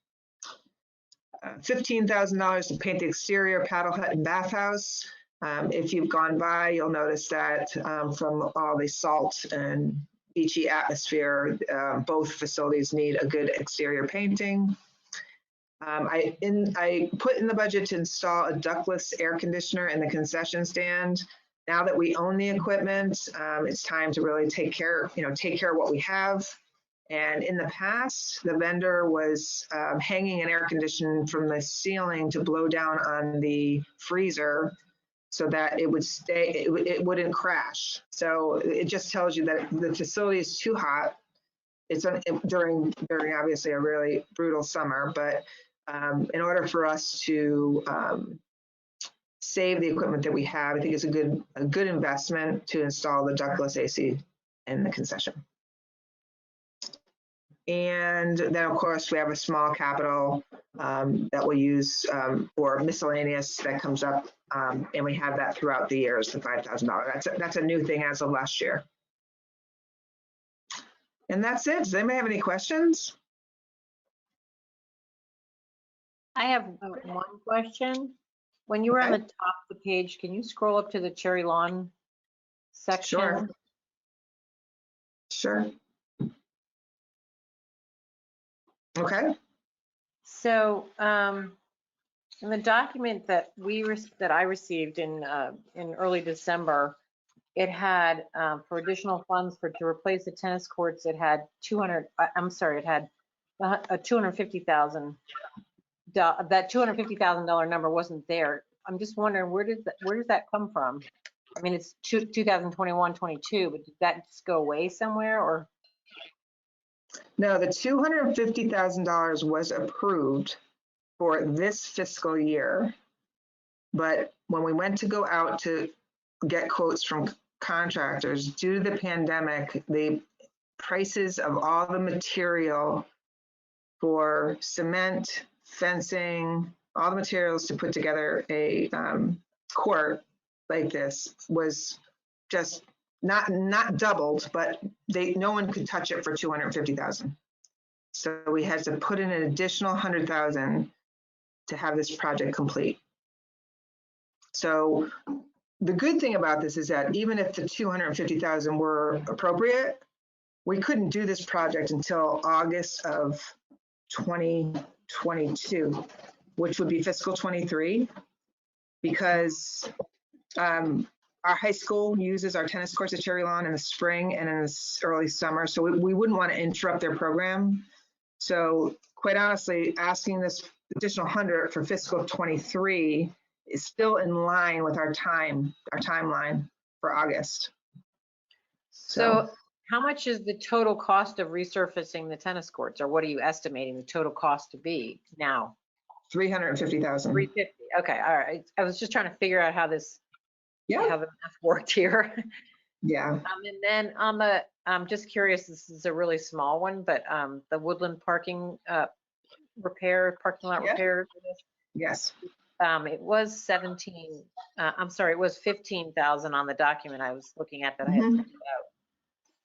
$15,000 to paint the exterior paddle hut and bathhouse. If you've gone by, you'll notice that from all the salt and beachy atmosphere, both facilities need a good exterior painting. I put in the budget to install a ductless air conditioner in the concession stand. Now that we own the equipment, it's time to really take care of what we have. And in the past, the vendor was hanging an air conditioner from the ceiling to blow down on the freezer so that it would stay, it wouldn't crash. So it just tells you that the facility is too hot. It's during obviously a really brutal summer, but in order for us to save the equipment that we have, I think it's a good investment to install the ductless AC in the concession. And then of course we have a small capital that we'll use for miscellaneous that comes up, and we have that throughout the years, the $5,000. That's a new thing as of last year. And that's it. Does anybody have any questions? I have one question. When you were on the Okay. top of the page, can you scroll up to the cherry lawn section? Sure. Okay. So, in the document that that I received in early December, it had for additional funds to replace the tennis courts, it had it had a 250,000. That $250,000 number wasn't there. I'm just wondering, where does that come from? I mean, it's 2021, 22, but did that just go away somewhere, or? No, the $250,000 was approved for this fiscal year. But when we went to go out to get quotes from contractors, due to the pandemic, the prices of all the material for cement, fencing, all the materials to put together a court like this was just not doubled, but no one could touch it for 250,000. So we had to put in an additional 100,000 to have this project complete. So the good thing about this is that even if the 250,000 were appropriate, we couldn't do this project until August of 2022, which would be fiscal 23, because our high school uses our tennis courts at Cherry Lawn in the spring and in the early summer. So we wouldn't want to interrupt their program. So quite honestly, asking this additional 100 for fiscal 23 is still in line with our timeline for August. So how much is the total cost of resurfacing the tennis courts, or what are you estimating the total cost to be now? 350,000. 350. Okay, all right. I was just trying to figure out how the math worked here. Yeah. And then on the, I'm just curious, this is a really small one, but the woodland parking parking lot repair. Yes. It was it was 15,000 on the document I was looking at that I had printed out.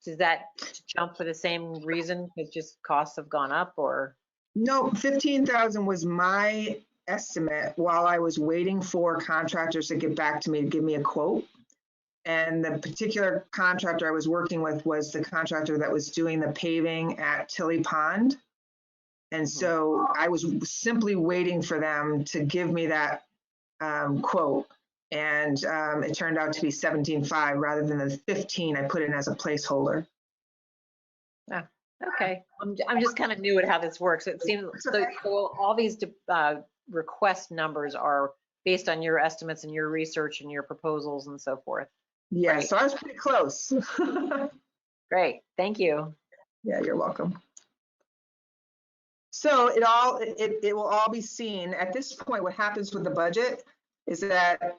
Does that jump for the same reason? Because just costs have gone up, or? No, 15,000 was my estimate while I was waiting for contractors to get back to me to give me a quote. And the particular contractor I was working with was the contractor that was doing the paving at Tilly Pond. And so I was simply waiting for them to give me that quote. And it turned out to be 17.5 rather than the 15 I put in as a placeholder. Oh, okay. I'm just kind of new at how this works. It seems so all these request numbers are based on your estimates and your research and your proposals and so forth. Yeah, right. So I was pretty close. Great, thank you. Yeah, you're welcome. So it will all be seen. At this point, what happens with the budget is that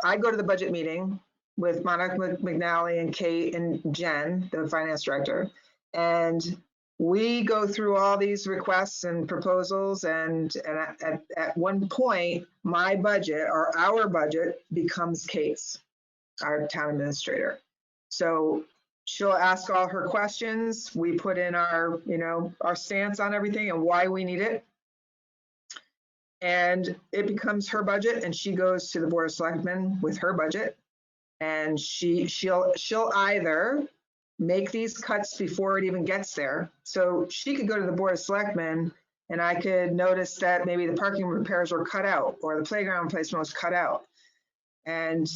I go to the budget meeting with Monica McNally and Kate and Jen, the finance director, and we go through all these requests and proposals, and at one point, my budget or our budget becomes Kate's, our town administrator. So she'll ask all her questions. We put in our stance on everything and why we need it. And it becomes her budget, and she goes to the Board of Selectmen with her budget. And she'll either make these cuts before it even gets there. So she could go to the Board of Selectmen, and I could notice that maybe the parking repairs were cut out or the playground replacement was cut out. And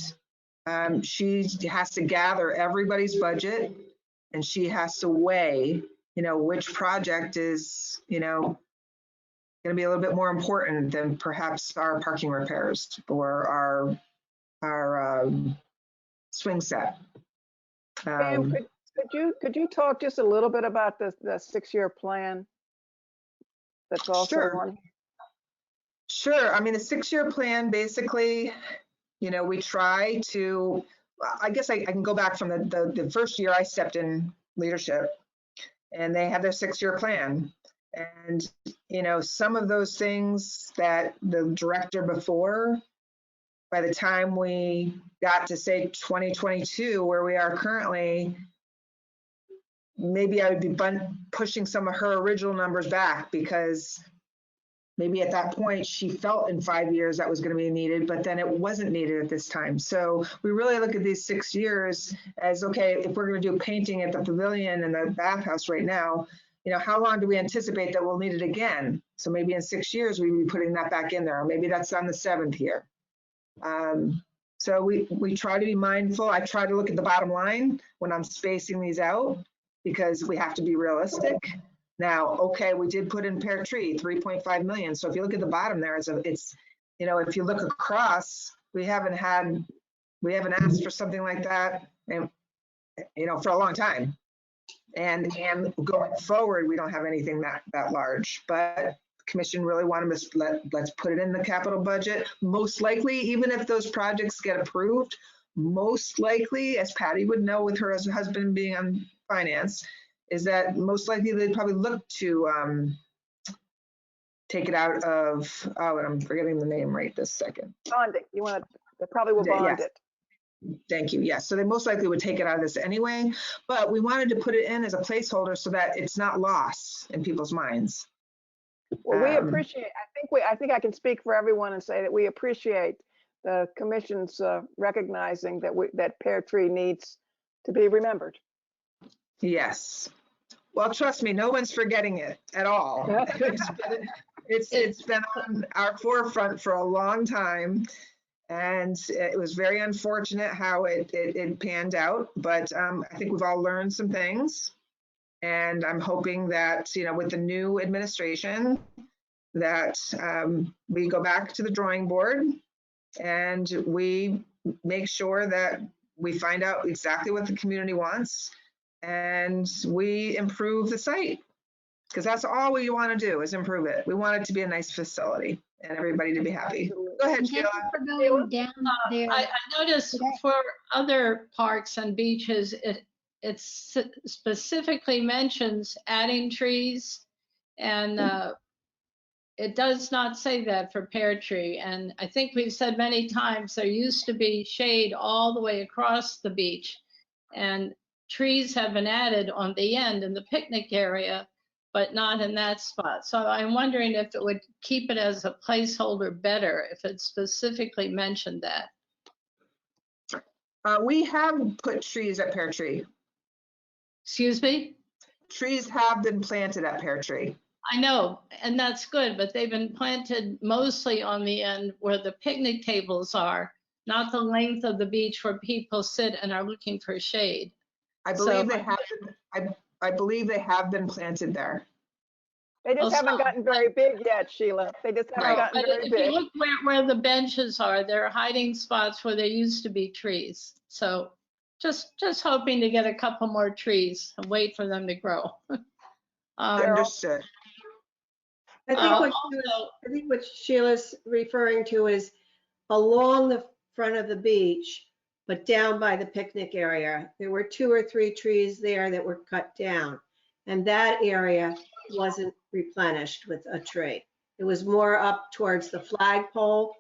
she has to gather everybody's budget, and she has to weigh, which project is, going to be a little bit more important than perhaps our parking repairs or our swing set. Pam, could you talk just a little bit about the 6-year plan? That's also on. Sure. I mean, the 6-year plan, basically, we try to, I guess I can go back from the first year I stepped in leadership, and they had their 6-year plan. And, some of those things that the director before, by the time we got to say 2022, where we are currently, maybe I would be pushing some of her original numbers back, because maybe at that point she felt in 5 years that was going to be needed, but then it wasn't needed at this time. So we really look at these 6 years as, okay, if we're going to do painting at the pavilion and the bathhouse right now, how long do we anticipate that we'll need it again? So maybe in 6 years, we'd be putting that back in there, or maybe that's on the 7th year. So we try to be mindful. I try to look at the bottom line when I'm spacing these out, because we have to be realistic. Now, okay, we did put in Pear Tree, 3.5 million. So if you look at the bottom there, it's if you look across, we haven't asked for something like that, and for a long time. And going forward, we don't have anything that large. But the commission really wanted us, let's put it in the capital budget. Most likely, even if those projects get approved, most likely, as Patty would know with her husband being on finance, is that most likely they'd probably look to take it out of, and I'm forgetting the name right this second. Bond it. They probably will bond Yes. it. Thank you. Yes. So they most likely would take it out of this anyway, but we wanted to put it in as a placeholder so that it's not lost in people's minds. Well, we appreciate, I think I can speak for everyone and say that we appreciate the commission's recognizing that Pear Tree needs to be remembered. Yes. Well, trust me, no one's forgetting it at all. It's been on our forefront for a long time, and it was very unfortunate how it panned out. But I think we've all learned some things, and I'm hoping that with the new administration, that we go back to the drawing board and we make sure that we find out exactly what the community wants, and we improve the site, because that's all we want to do is improve it. We want it to be a nice facility and everybody to be happy. Go ahead, Thank you Sheila. for going down there. I noticed for other parks and beaches, it specifically mentions adding trees, and it does not say that for Pear Tree. And I think we've said many times, there used to be shade all the way across the beach, and trees have been added on the end in the picnic area, but not in that spot. So I'm wondering if it would keep it as a placeholder better if it specifically mentioned that. We have put trees at Pear Tree. Excuse me? Trees have been planted at Pear Tree. I know, and that's good, but they've been planted mostly on the end where the picnic tables are, not the length of the beach where people sit and are looking for shade. I believe they have been, I believe they have been planted there. They just haven't gotten very big yet, Sheila. They just haven't gotten But very if big. you look where the benches are, there are hiding spots where there used to be trees. So just hoping to get a couple more trees and wait for them to grow. Understood. I think what Sheila's referring to is along the front of the beach, but down by the picnic area. There were 2 or 3 trees there that were cut down, and that area wasn't replenished with a tree. It was more up towards the flagpole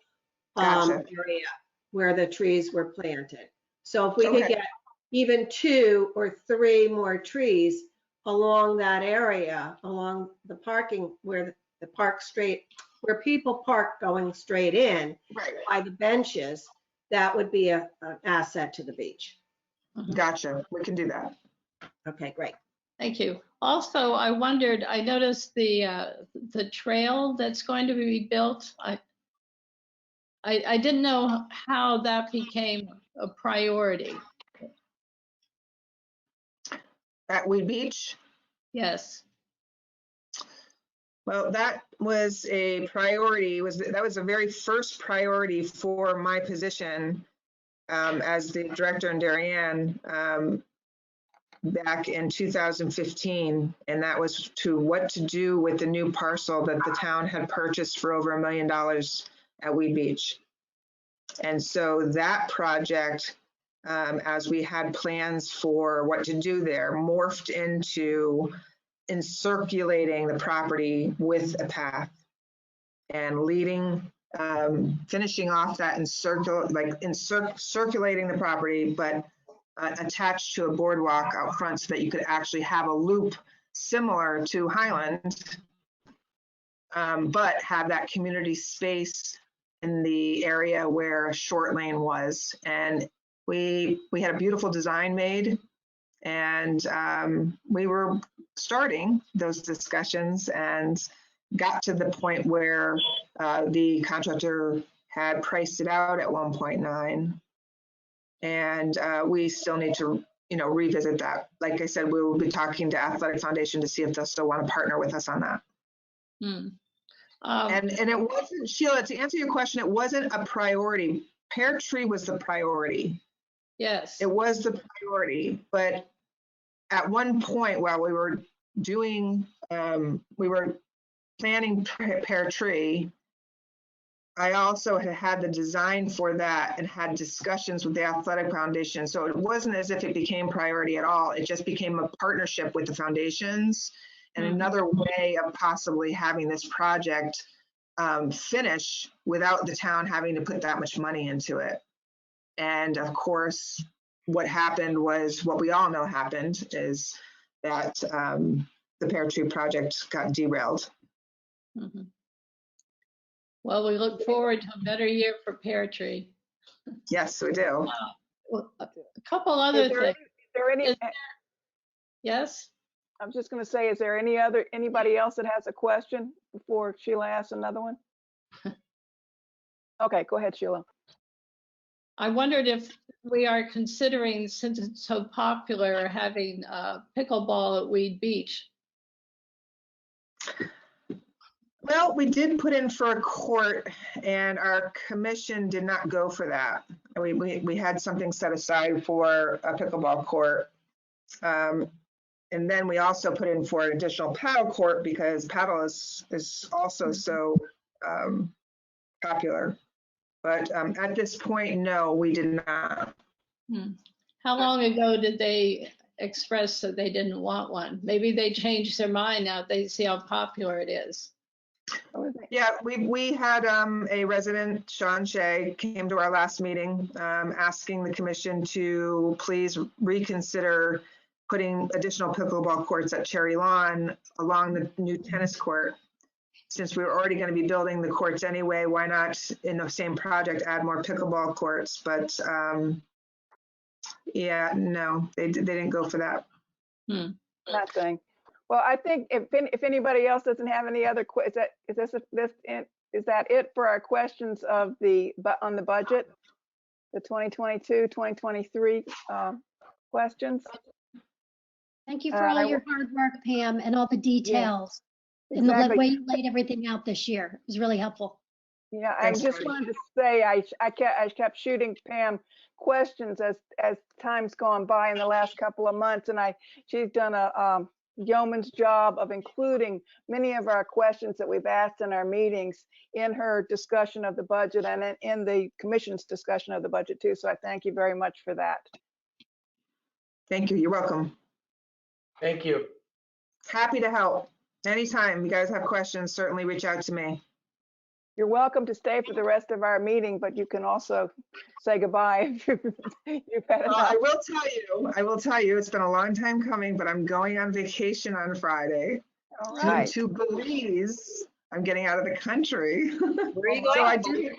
Gotcha. area where the trees were planted. So if we could get even 2 or 3 more trees along that area, along the parking where the park straight, where people park going straight in by the benches, that would be an asset to the beach. Gotcha. We can do that. Okay, great. Thank you. Also, I wondered, I noticed the trail that's going to be built. I didn't know how that became a priority. At Weed Beach? Yes. Well, that was a priority. That was the very first priority for my position as the director in Darien back in 2015, and that was what to do with the new parcel that the town had purchased for over $1 million at Weed Beach. And so that project, as we had plans for what to do there, morphed into encirculating the property with a path and finishing off that circulating the property, but attached to a boardwalk out front so that you could actually have a loop similar to Highland, but have that community space in the area where short lane was. And we had a beautiful design made, and we were starting those discussions and got to the point where the contractor had priced it out at 1.9. And we still need to, revisit that. Like I said, we will be talking to Athletic Foundation to see if they'll still want to partner with us on that. And it wasn't, Sheila, to answer your question, it wasn't a priority. Pear tree was the priority. Yes. It was the priority, but at one point while we were doing, we were planning pear tree, I also had the design for that and had discussions with the Athletic Foundation. So it wasn't as if it became priority at all. It just became a partnership with the foundations and another way of possibly having this project finish without the town having to put that much money into it. And of course, what happened was what we all know happened is that the pear tree project got derailed. Well, we look forward to a better year for pear tree. Yes, we do. Well, a couple other things. Yes? I was just going to say, is there anybody else that has a question before Sheila asks another one? Okay, go ahead, Sheila. I wondered if we are considering, since it's so popular, having pickleball at Weed Beach. Well, we did put in for a court, and our commission did not go for that. We had something set aside for a pickleball court. And then we also put in for an additional paddle court because paddle is also so popular. But at this point, no, we did not. How long ago did they express that they didn't want one? Maybe they changed their mind now they see how popular it is. Yeah, we had a resident, Sean Shea, came to our last meeting asking the commission to please reconsider putting additional pickleball courts at Cherry Lawn along the new tennis court. Since we were already going to be building the courts anyway, why not in the same project add more pickleball courts? But yeah, no, they didn't go for that. Nothing. Well, I think if anybody else doesn't have any other questions, is that it for our questions on the budget, the 2022, 2023 questions? Thank you for all your hard work, Pam, and all the details. Yeah, and exactly. the way you laid everything out this year. It was really helpful. Yeah, Thanks, I just wanted to say I kept shooting Pam questions as time's gone by in the last couple of months, and she's done a yeoman's job of including many of our questions that we've asked in our meetings in her discussion of the budget and in the commission's discussion of the budget too. So I thank you very much for that. Thank you. You're welcome. Thank you. Happy to help. Anytime you guys have questions, certainly reach out to me. You're welcome to stay for the rest of our meeting, but you can also say goodbye if you've had enough. I will tell you, it's been a long time coming, but I'm going on vacation on Friday. All right. To Belize. I'm getting out of the country. Where are you going? So I do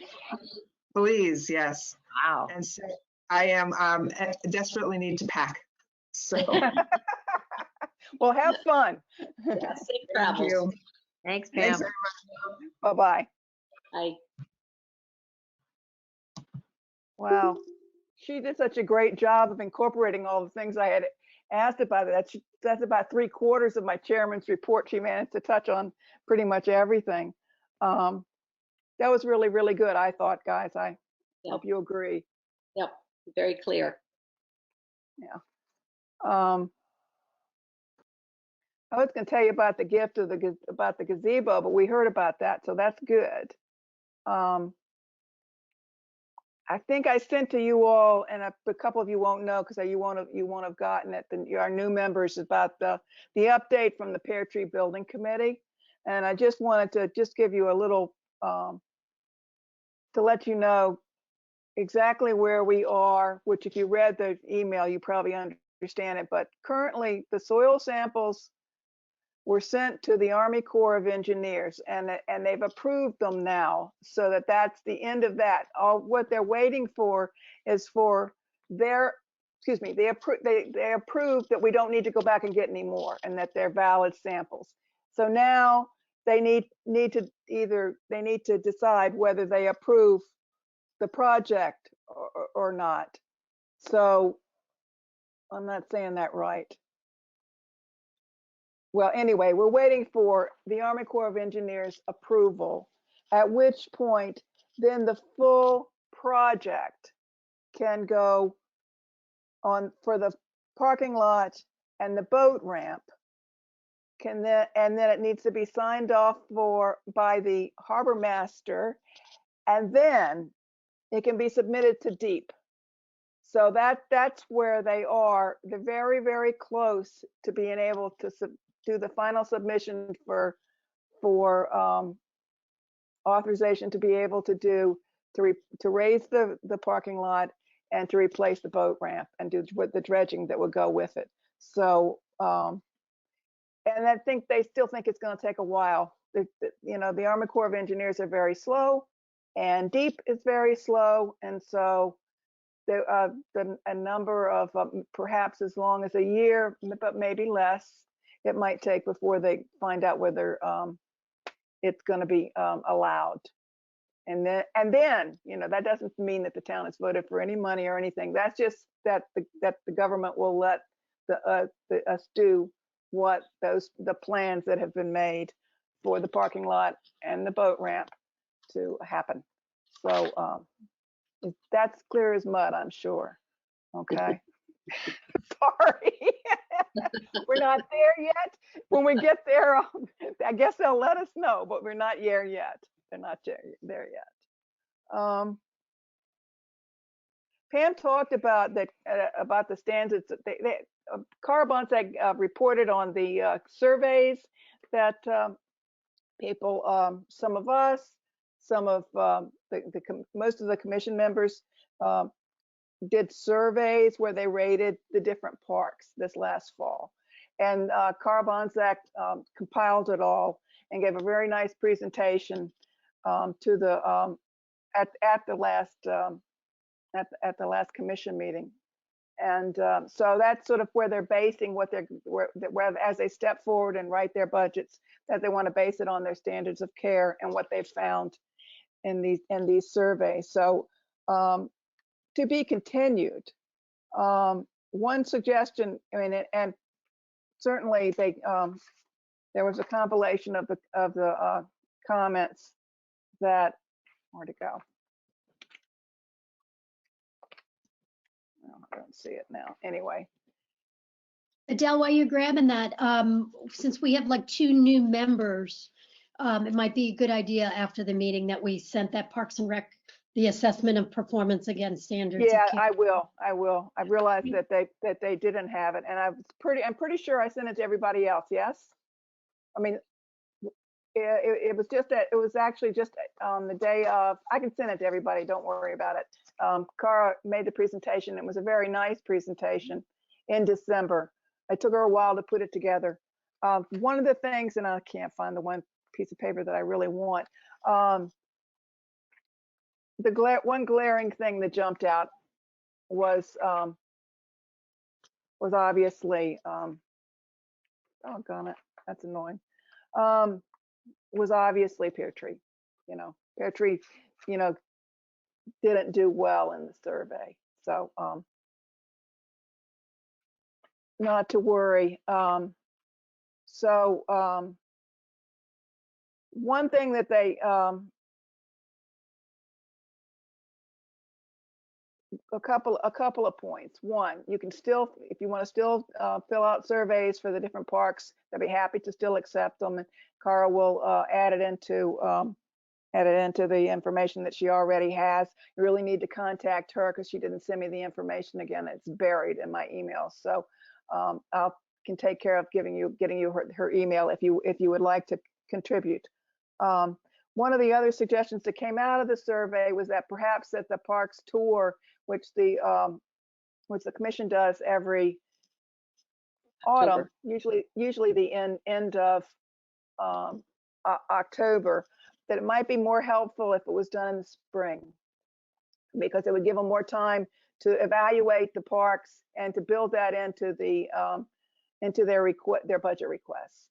Belize, yes. Wow. And so I am desperately need to pack. So Well, have fun. Safe thank travels. you. Thanks, Pam. Thanks, everyone. Bye-bye. Bye. Wow. She did such a great job of incorporating all the things I had asked about. That's about 3/4 of my chairman's report. She managed to touch on pretty much everything. That was really, really good, I thought, guys. I hope you agree. Yep, very clear. Yeah. I was going to tell you about the gift of about the gazebo, but we heard about that, so that's good. I think I sent to you all, and a couple of you won't know because you won't have gotten it. Our new members about the update from the Pear Tree Building Committee, and I just wanted to give you a little to let you know exactly where we are, which if you read the email, you probably understand it. But currently, the soil samples were sent to the Army Corps of Engineers, and they've approved them now, so that's the end of that. All what they're waiting for is for their, excuse me, they approved that we don't need to go back and get any more, and that they're valid samples. So now they need to decide whether they approve the project or not. So I'm not saying that right. Well, anyway, we're waiting for the Army Corps of Engineers approval, at which point then the full project can go on for the parking lot and the boat ramp. And then it needs to be signed off by the harbor master, and then it can be submitted to DEEP. So that's where they are. They're very, very close to being able to do the final submission for authorization to be able to raise the parking lot and to replace the boat ramp and do the dredging that would go with it. So and I think they still think it's going to take a while. You know, the Army Corps of Engineers are very slow, and DEEP is very slow, and so a number of perhaps as long as a year, but maybe less, it might take before they find out whether it's going to be allowed. And then, you know, that doesn't mean that the town has voted for any money or anything. That's just that the government will let us do what the plans that have been made for the parking lot and the boat ramp to happen. So that's clear as mud, I'm sure. Okay. Sorry. We're not there yet. When we get there, I guess they'll let us know, but we're not there yet. They're not there yet. Pam talked about that about the standards. Carl Bonsack reported on the surveys that people, some of us, some of most of the commission members did surveys where they rated the different parks this last fall. And Carl Bonsack compiled it all and gave a very nice presentation to the at the last commission meeting. And so that's sort of where they're basing what where as they step forward and write their budgets, that they want to base it on their standards of care and what they've found in these surveys. So to be continued. One suggestion, I mean, and certainly there was a compilation of the comments that, where'd it go? Oh, I don't see it now. Anyway. Adele, while you're grabbing that, since we have like 2 new members, it might be a good idea after the meeting that we sent that Parks and Rec, the assessment of performance against standards. Yeah, I will. I realized that they didn't have it, and I'm pretty sure I sent it to everybody else. Yes. I mean, it was just that it was actually just on the day of. I can send it to everybody. Don't worry about it. Cara made the presentation. It was a very nice presentation in December. It took her a while to put it together. One of the things, and I can't find the one piece of paper that I really want. One glaring thing that jumped out was obviously, doggone it, that's annoying. Was obviously Pear Tree. You know, Pear Tree, you know, didn't do well in the survey. So not to worry. One thing that they a couple of points. One, you can still, if you want to still fill out surveys for the different parks, they'll be happy to still accept them. And Cara will add it into the information that she already has. You really need to contact her because she didn't send me the information again. It's buried in my email. So I can take care of getting you her email if you would like to contribute. one of the other suggestions that came out of the survey was that perhaps at the parks tour, which the commission does every autumn, usually the end of October, that it might be more helpful if it was done in the spring, because it would give them more time to evaluate the parks and to build that into their budget requests.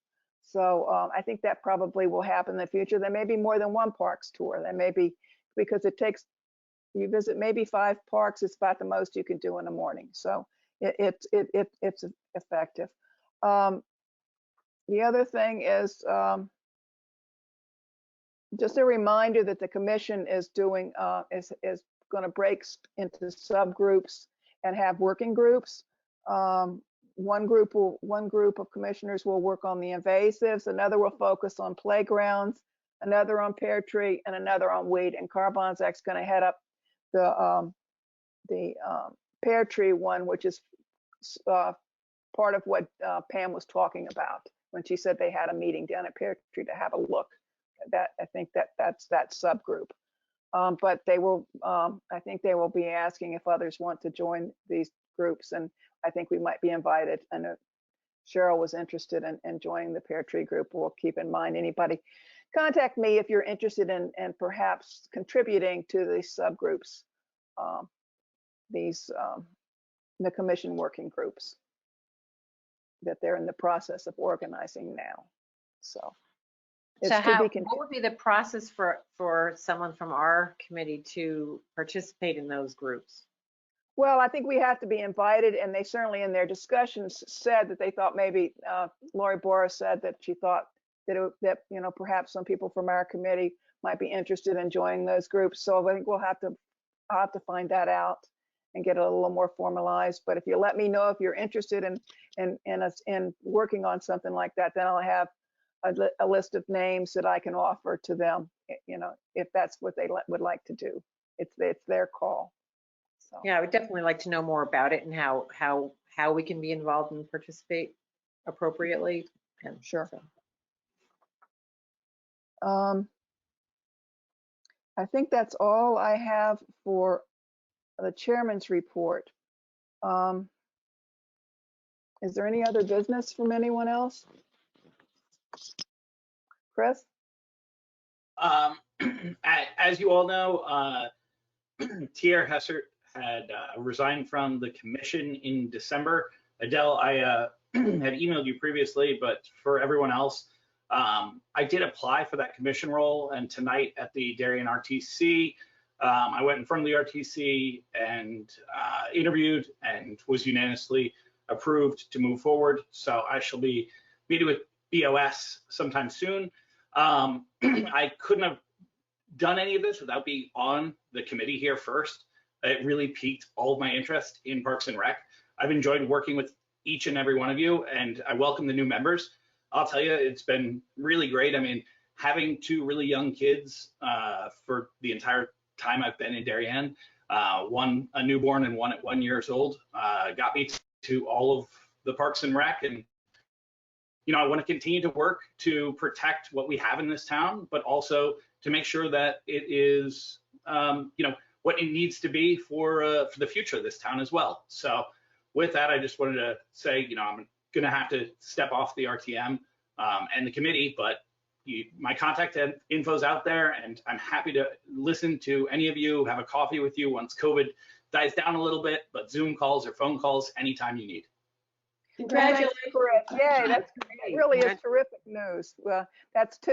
So I think that probably will happen in the future. There may be more than one parks tour. There may be, because you visit maybe 5 parks. It's about the most you can do in the morning. So it's effective. The other thing is just a reminder that the commission is doing is going to break into subgroups and have working groups. One group of commissioners will work on the invasives, another will focus on playgrounds, another on pear tree, and another on weed. And Carbonzak's going to head up the pear tree one, which is part of what Pam was talking about when she said they had a meeting down at Pear Tree to have a look. I think that's that subgroup. But they will, I think they will be asking if others want to join these groups, and I think we might be invited. I know Cheryl was interested in joining the Pear Tree group. We'll keep in mind anybody. Contact me if you're interested in perhaps contributing to these subgroups, the commission working groups that they're in the process of organizing now. So. So what would be the process for someone from our committee to participate in those groups? Well, I think we have to be invited, and they certainly in their discussions said that they thought maybe, Lori Boris said that she thought that perhaps some people from our committee might be interested in joining those groups. So I think I'll have to find that out and get it a little more formalized. But if you let me know if you're interested in working on something like that, then I'll have a list of names that I can offer to them, if that's what they would like to do. It's their call. So. Yeah, I would definitely like to know more about it and how we can be involved and participate appropriately. And sure. So. I think that's all I have for the chairman's report. Is there any other business from anyone else? Chris? As you all know, Tier Hesser had resigned from the commission in December. Adele, I had emailed you previously, but for everyone else, I did apply for that commission role, and tonight at the Darien RTC, I went in front of the RTC and interviewed and was unanimously approved to move forward. So I shall be meeting with BOS sometime soon. I couldn't have done any of this without being on the committee here first. It really piqued all of my interest in Parks and Rec. I've enjoyed working with each and every one of you, and I welcome the new members. I'll tell you, it's been really great. I mean, having 2 really young kids for the entire time I've been in Darien, one a newborn and one at 1 year old, got me to all of the Parks and Rec. And I want to continue to work to protect what we have in this town, but also to make sure that it is, what it needs to be for the future of this town as well. So with that, I just wanted to say, I'm going to have to step off the RTM and the committee, but my contact info's out there, and I'm happy to listen to any of you, have a coffee with you once COVID dies down a little bit, but Zoom calls or phone calls anytime you need. Congratulations. Yay, that really is terrific news. Well,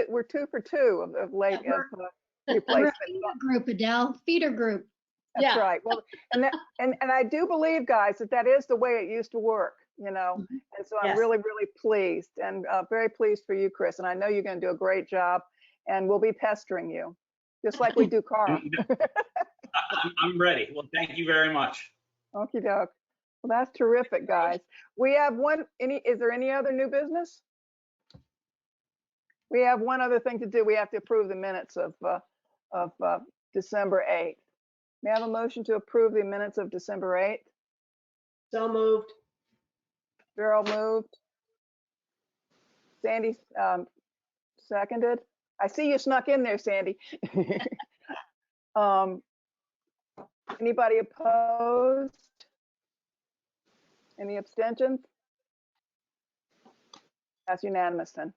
we're 2 for 2 of late replacement. Feeder group, Adele, feeder group. That's right. Well, and I do believe, guys, that is the way it used to work, and so I'm really, really pleased, and very pleased for you, Chris. And I know you're going to do a great job, and we'll be pestering you, just like we do Carl. I'm ready. Well, thank you very much. Okie doke. Well, that's terrific, guys. We have is there any other new business? We have one other thing to do. We have to approve the minutes of December 8th. May I have a motion to approve the minutes of December 8th? So moved. Cheryl moved. Sandy seconded. I see you snuck in there, Sandy. Anybody opposed? Any abstentions? That's unanimous then.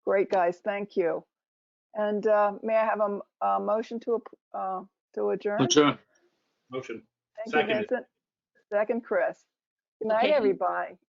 Great, guys, thank you. And may I have a motion to adjourn? Adjourn. Motion. Thank you, Seconded. Vincent. Second, Chris. Good night, Okay. everybody.